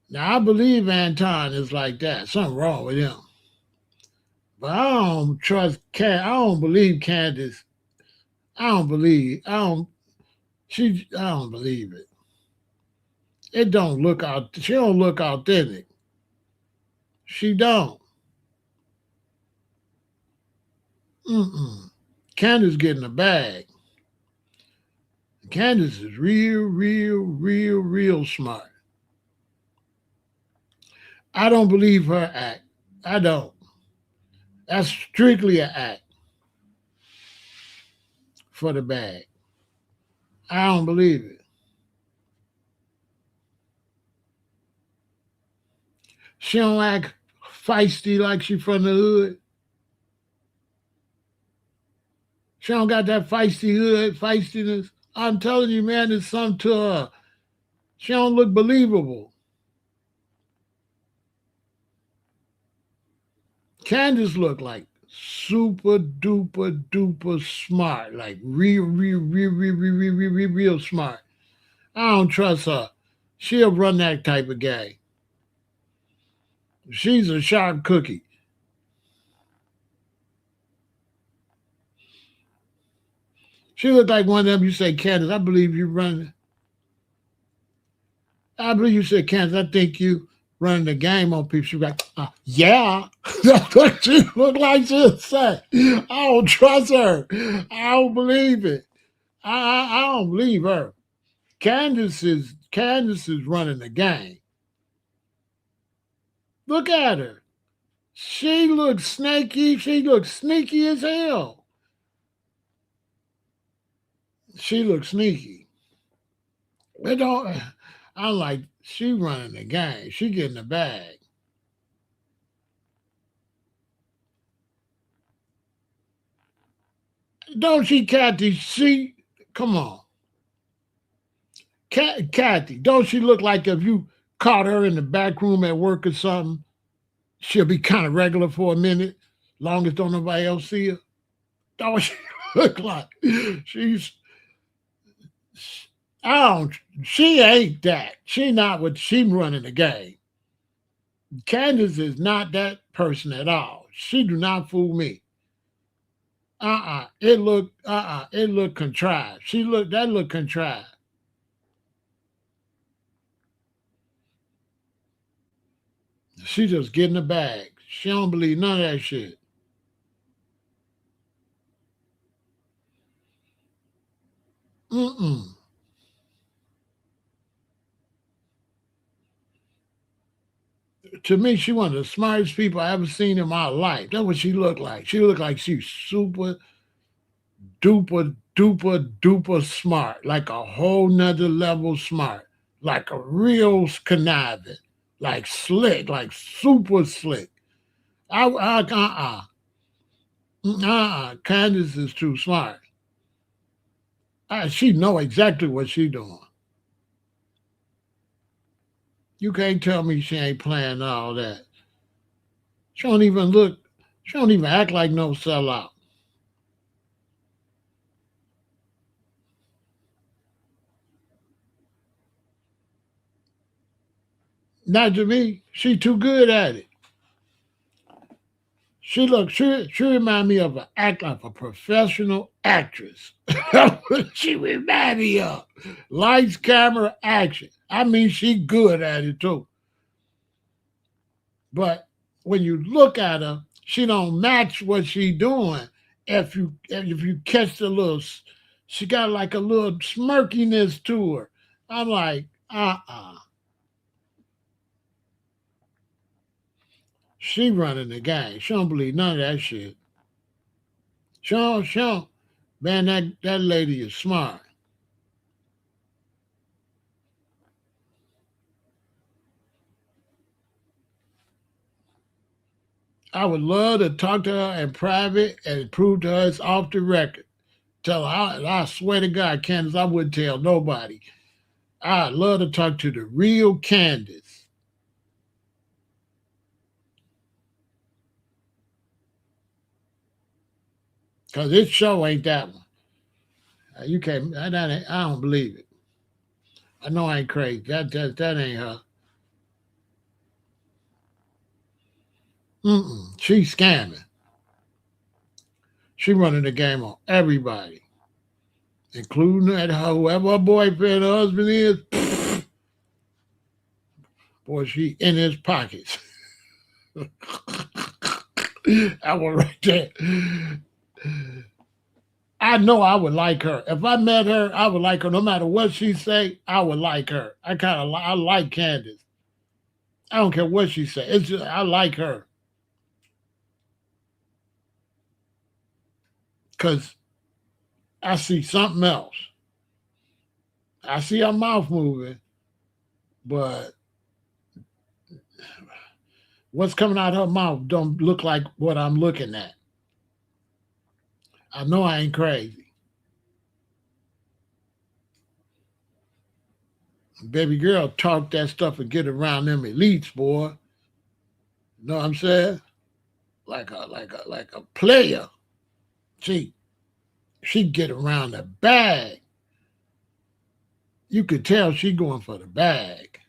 Now I believe Anton is like that. Something wrong with him. But I don't trust I don't believe Candace. I don't believe. I don't believe it. It don't look out. She don't look authentic. She don't. Mm-mm. Candace getting a bag. Candace is real smart. I don't believe her act. I don't. That's strictly an act for the bag. I don't believe it. She don't act feisty like she from the hood. She don't got that feisty hood feistiness. I'm telling you, man, there's something to her. She don't look believable. Candace look like super duper smart, like real smart. I don't trust her. She'll run that type of game. She's a sharp cookie. She look like one of them. You say, Candace, I believe you run. I believe you said, Candace, I think you running the game on people. She's like, yeah. That's what she look like she'll say. I don't trust her. I don't believe it. I don't believe her. Candace is running the game. Look at her. She looks snaky. She looks sneaky as hell. She looks sneaky. They don't. I'm like, she running the game. She getting the bag. Don't she, Kathy? She, come on, Kathy. Don't she look like if you caught her in the back room at work or something, she'll be kind of regular for a minute, long as don't nobody else see her. Don't she look like she's? I don't. She ain't that. She not what she running the game. Candace is not that person at all. She do not fool me. It look contrived. That look contrived. She just getting the bag. She don't believe none of that shit. Mm-mm. To me, she one of the smartest people I ever seen in my life. That's what she looked like. She looked like she's super duper smart, like a whole nother level smart. like a real conniving, like slick, like super slick. Candace is too smart. She know exactly what she doing. You can't tell me she ain't playing all that. She don't even look. She don't even act like no sellout. Not to me. She too good at it. She remind me of an act like a professional actress. She remind me of lights, camera, action. I mean, she good at it too. But when you look at her, she don't match what she doing. If you catch the little, she got like a little smirkiness to her. I'm like, she running the gang. She don't believe none of that shit. She don't. Man, that lady is smart. I would love to talk to her in private and prove to her it's off the record. Tell her, I swear to God, Candace, I wouldn't tell nobody. I'd love to talk to the real Candace. Because this show ain't that one. You can't, I don't believe it. I know I ain't crazy. That ain't her. She's scamming. She running the game on everybody, including that whoever her boyfriend or husband is. Boy, she in his pockets. I was right there. I know I would like her. If I met her, I would like her. No matter what she say, I would like her. I like Candace. I don't care what she say. It's just, I like her because I see something else. I see her mouth moving, but what's coming out of her mouth don't look like what I'm looking at. I know I ain't crazy. Baby girl talk that stuff and get around them elites, boy. You know what I'm saying? Like a player. She she get around the bag. You could tell she going for the bag.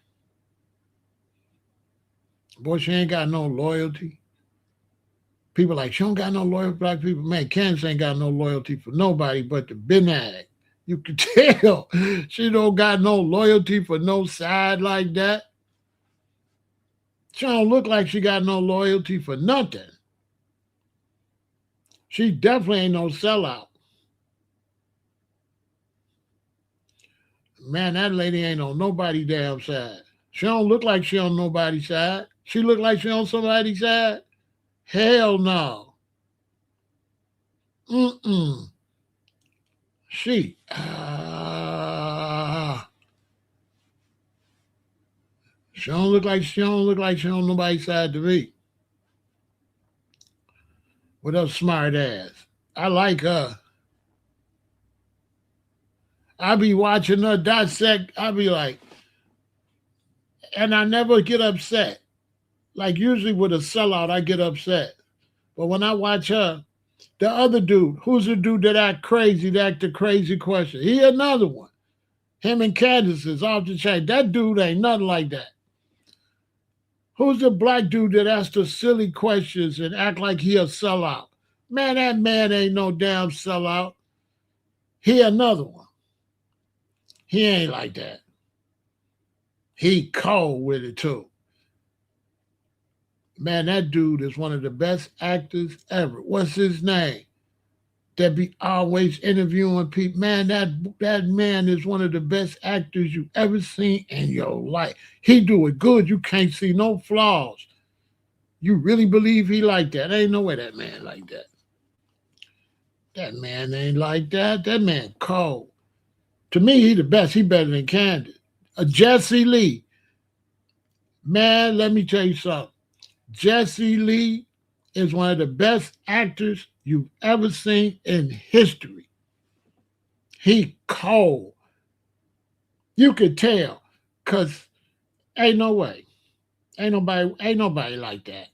Boy, she ain't got no loyalty. People like she don't got no loyalty. Black people, man, Candace ain't got no loyalty for nobody but the binag. You could tell she don't got no loyalty for no side like that. She don't look like she got no loyalty for nothing. She definitely ain't no sellout. Man, that lady ain't on nobody damn side. She don't look like she on nobody's side. She look like she on somebody's side. Hell no. Mm-mm. She don't look like she on nobody's side to me. With her smart ass. I like her. I be watching her dissect. I be like, and I never get upset. Like usually with a sellout, I get upset. But when I watch her, the other dude, who's the dude that act the crazy question? He another one. Him and Candace is off the chain. That dude ain't nothing like that. Who's the black dude that asks the silly questions and act like he a sellout? Man, that man ain't no damn sellout. He another one. He ain't like that. He cold with it too. Man, that dude is one of the best actors ever. What's his name? That be always interviewing people. Man, that man is one of the best actors you ever seen in your life. He do it good. You can't see no flaws. You really believe he like that? Ain't no way that man like that. That man ain't like that. That man cold. To me, he the best. He better than Candace. Jesse Lee, man, let me tell you something. Jesse Lee is one of the best actors you've ever seen in history. He cold. You could tell, cause ain't no way, ain't nobody like that.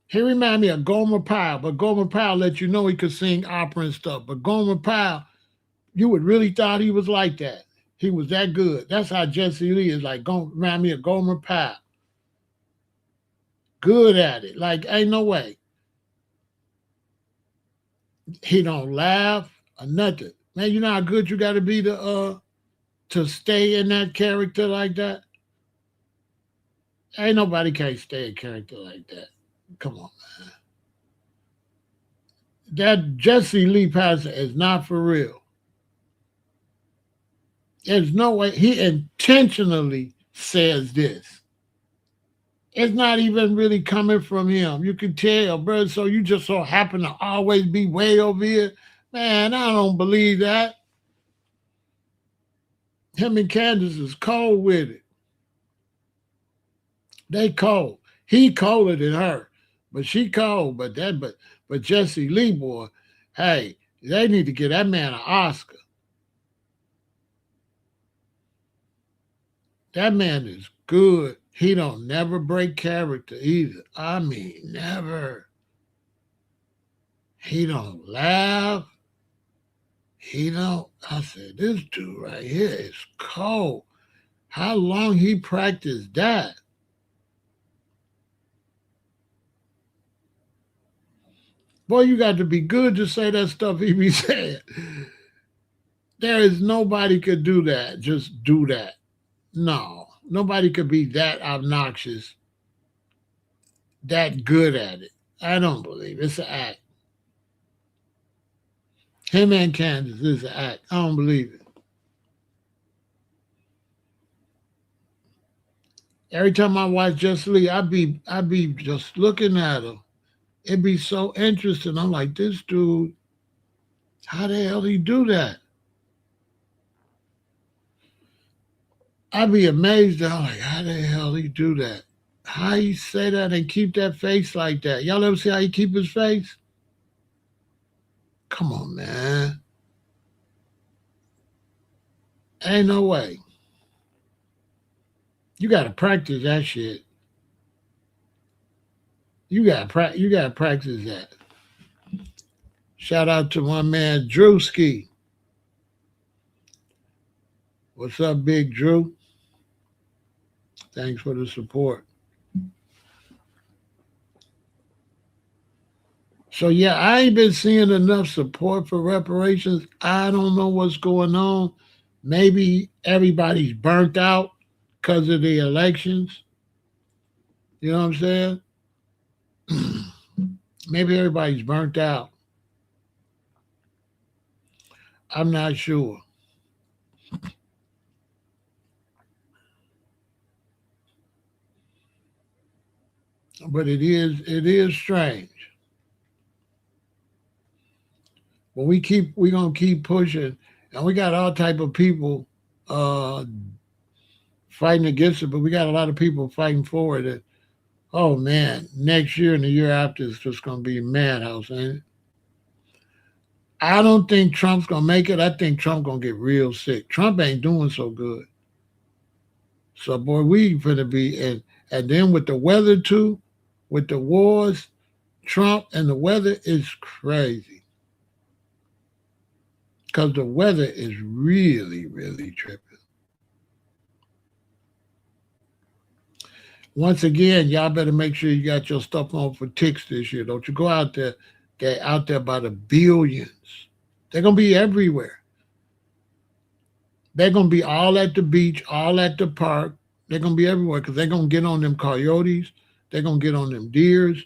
He remind me of Gomer Pyle, but Gomer Pyle let you know he could sing opera and stuff. But Gomer Pyle, you would really thought he was like that. He was that good. That's how Jesse Lee is like. Remind me of Gomer Pyle. Good at it. Like ain't no way. He don't laugh or nothing. Man, you know how good you got to be to stay in that character like that. Ain't nobody can stay in character like that. Come on, man. That Jesse Lee Patterson is not for real. There's no way he intentionally says this. It's not even really coming from him. You can tell, bro. So you just so happen to always be way over here. Man, I don't believe that. Him and Candace is cold with it. They cold. He colder than her, but she cold. But Jesse Lee boy, hey, they need to get that man an Oscar. That man is good. He don't never break character either. I mean, never. He don't laugh. He don't. I said, this dude right here is cold. How long he practiced that? Boy, you got to be good to say that stuff he be saying. There is nobody could do that. Just do that. No, nobody could be that obnoxious, that good at it. I don't believe it. It's an act. Him and Candace is an act. I don't believe it. Every time I watch Jesse Lee, I be just looking at her. It'd be so interesting. I'm like, this dude, how the hell he do that? I'd be amazed. I'm like, how the hell he do that? How he say that and keep that face like that? Y'all ever see how he keep his face? Come on, man. Ain't no way. You gotta practice that shit. You gotta practice that. Shout out to my man Drewski. What's up, Big Drew? Thanks for the support. So yeah, I ain't been seeing enough support for reparations. I don't know what's going on. Maybe everybody's burnt out because of the elections. You know what I'm saying? Maybe everybody's burnt out. I'm not sure. But it is strange. But we gonna keep pushing, and we got all type of people uh fighting against it, but we got a lot of people fighting for it. And, oh man, next year and the year after it's just gonna be madhouse, ain't it? I don't think Trump's gonna make it. I think Trump gonna get real sick. Trump ain't doing so good. So boy, we finna be and then with the weather too, with the wars, Trump and the weather is crazy. Because the weather is really, really tripping. Once again, y'all better make sure you got your stuff on for ticks this year. Don't you go out there. They're out there by the billions. They're gonna be everywhere. They're gonna be all at the beach, all at the park. They're gonna be everywhere because they're gonna get on them coyotes. They're gonna get on them deers.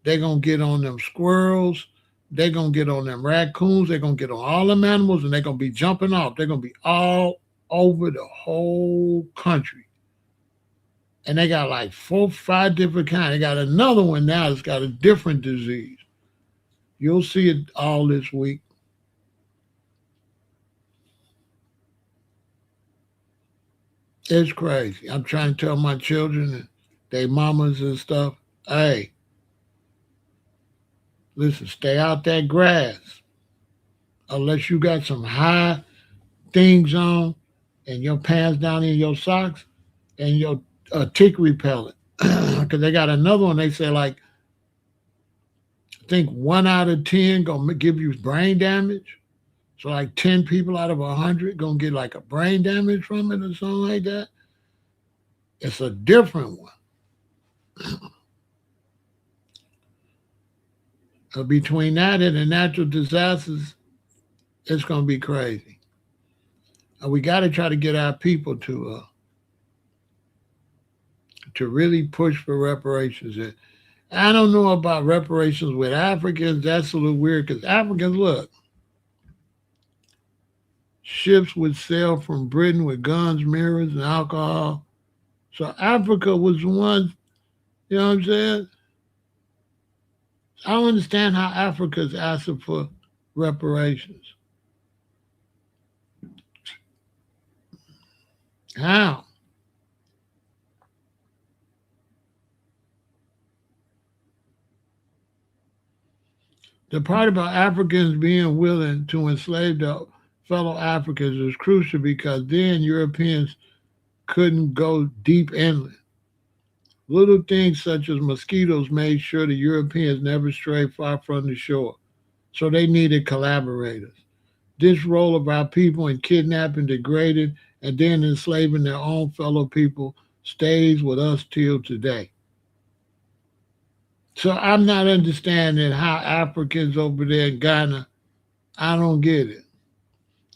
They're gonna get on them squirrels. They're gonna get on them raccoons. They're gonna get on all them animals, and they're gonna be jumping off. They're gonna be all over the whole country. And they got like 4, 5 different kinds. They got another one now that's got a different disease. You'll see it all this week. It's crazy. I'm trying to tell my children and they mamas and stuff, hey, listen, stay out that grass unless you got some high things on and your pants down in your socks and your tick repellent. Because they got another one. They say like I think 1 out of 10 gonna give you brain damage. So like 10 people out of 100 gonna get like a brain damage from it or something like that. It's a different one. Between that and the natural disasters, it's gonna be crazy. We got to try to get our people to really push for reparations. And I don't know about reparations with Africans. That's a little weird because Africans, look, ships would sail from Britain with guns, mirrors, and alcohol. So Africa was one, you know what I'm saying? I don't understand how Africa's asking for reparations. How? The part about Africans being willing to enslave their fellow Africans is crucial because then Europeans couldn't go deep inland. Little things such as mosquitoes made sure the Europeans never strayed far from the shore, so they needed collaborators. This role of our people in kidnapping, degrading, and then enslaving their own fellow people stays with us till today. So I'm not understanding how Africans over there in Ghana, I don't get it.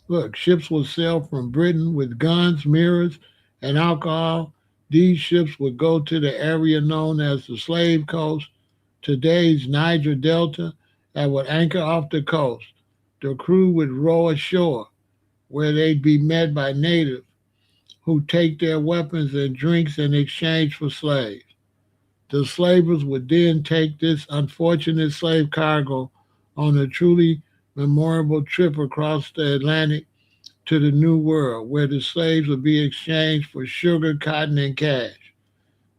Look, ships will sail from Britain with guns, mirrors, and alcohol. These ships would go to the area known as the Slave Coast, today's Niger Delta, and would anchor off the coast. The crew would row ashore, where they'd be met by natives who take their weapons and drinks in exchange for slaves. The slavers would then take this unfortunate slave cargo on a truly memorable trip across the Atlantic to the New World, where the slaves would be exchanged for sugar, cotton, and cash.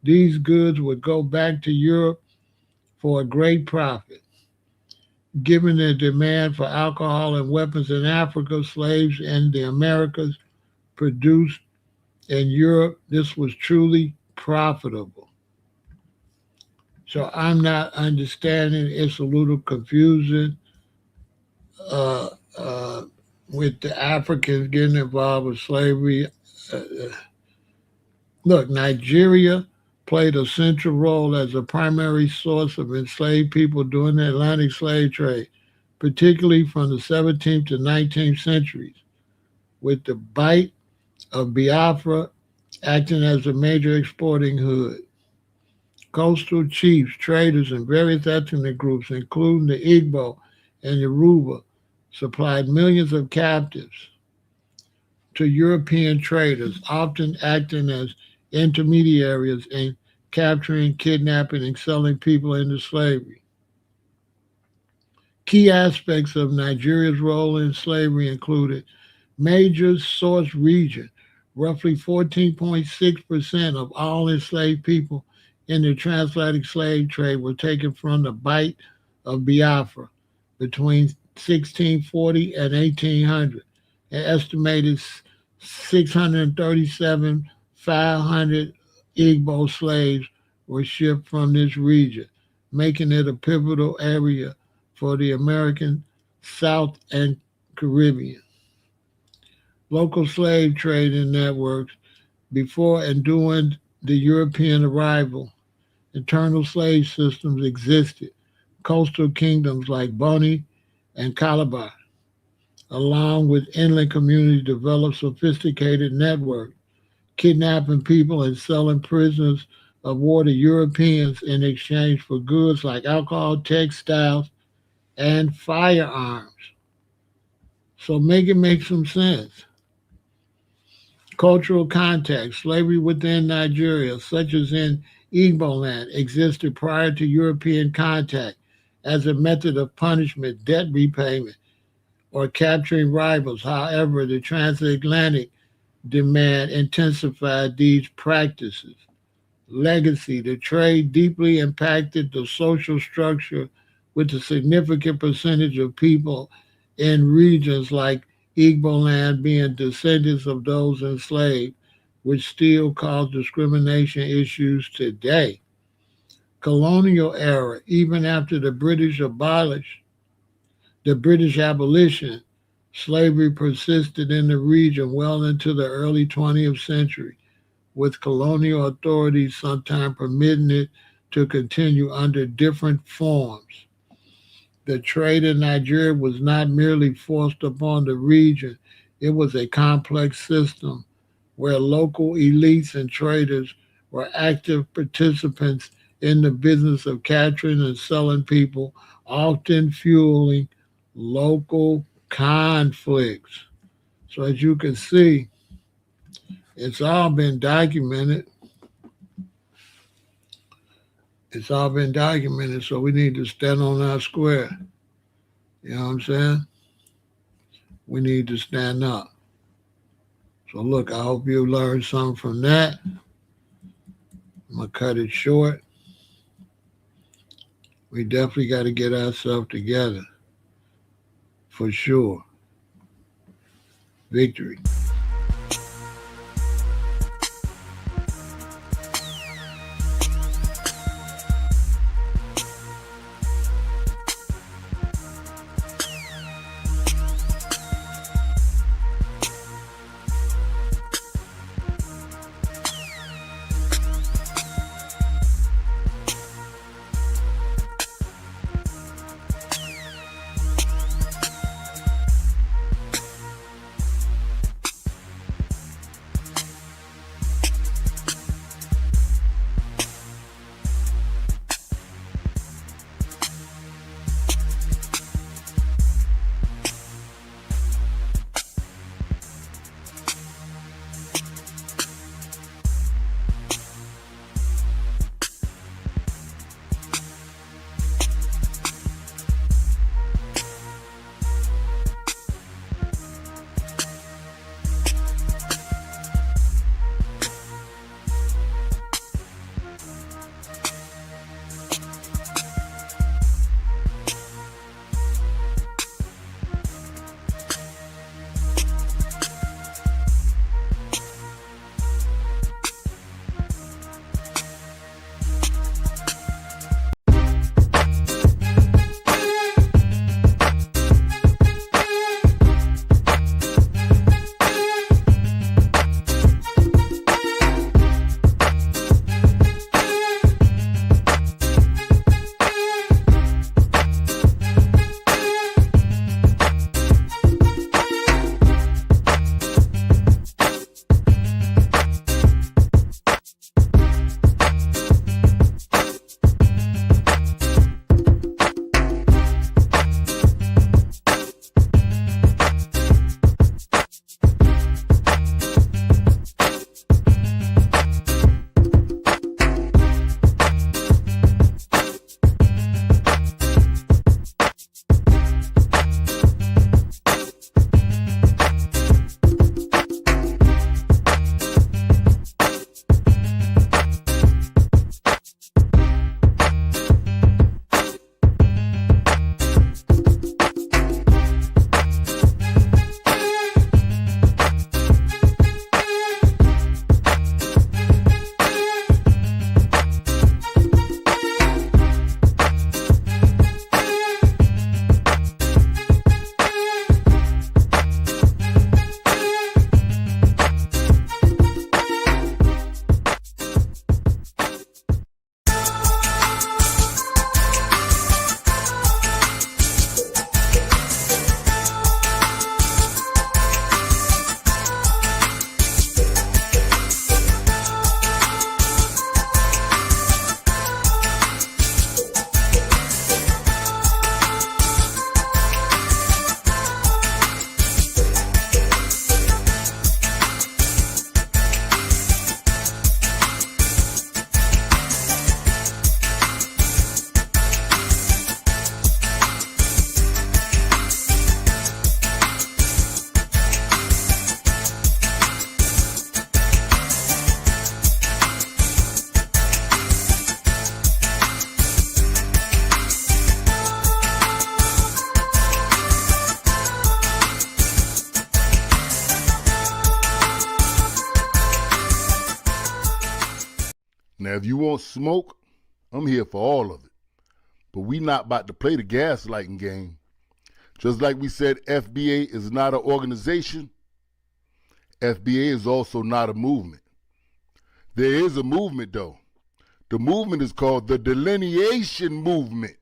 These goods would go back to Europe for a great profit. Given the demand for alcohol and weapons in Africa, slaves in the Americas produced in Europe, this was truly profitable. So I'm not understanding. It's a little confusing uh, uh, with the Africans getting involved with slavery. Uh, Look, Nigeria played a central role as a primary source of enslaved people during the Atlantic slave trade, particularly from the 17th to 19th centuries, with the Bight of Biafra acting as a major exporting hood. Coastal chiefs, traders, and various ethnic groups, including the Igbo and Yoruba, supplied millions of captives to European traders, often acting as intermediaries in capturing, kidnapping, and selling people into slavery. Key aspects of Nigeria's role in slavery included major source region. Roughly 14.6% of all enslaved people in the transatlantic slave trade were taken from the Bight of Biafra between 1640 and 1800. An estimated 637,500 Igbo slaves were shipped from this region, making it a pivotal area for the American South and Caribbean. Local slave trading networks before and during the European arrival. Internal slave systems existed. Coastal kingdoms like Bonny and Calabar, along with inland communities, developed sophisticated networks, kidnapping people and selling prisoners of war to Europeans in exchange for goods like alcohol, textiles, and firearms. So make it make some sense. Cultural context, slavery within Nigeria, such as in Igbo land, existed prior to European contact as a method of punishment, debt repayment, or capturing rivals. However, the transatlantic demand intensified these practices. Legacy: the trade deeply impacted the social structure with a significant percentage of people in regions like Igbo land being descendants of those enslaved, which still cause discrimination issues today. Colonial era: even after the British abolition, slavery persisted in the region well into the early 20th century, with colonial authorities sometimes permitting it to continue under different forms. The trade in Nigeria was not merely forced upon the region, it was a complex system where local elites and traders were active participants in the business of capturing and selling people, often fueling local conflicts. So, as you can see, it's all been documented. It's all been documented, so we need to stand on our square. You know what I'm saying? We need to stand up. So, look, I hope you learned something from that. I'm going to cut it short. We definitely got to get ourselves together for sure. Victory. Now, if you want smoke, I'm here for all of it. But we not about to play the gaslighting game. Just like we said FBA is not an organization, FBA is also not a movement. There is a movement, though. The movement is called the Delineation Movement.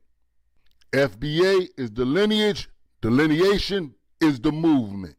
FBA is the lineage, delineation is the movement.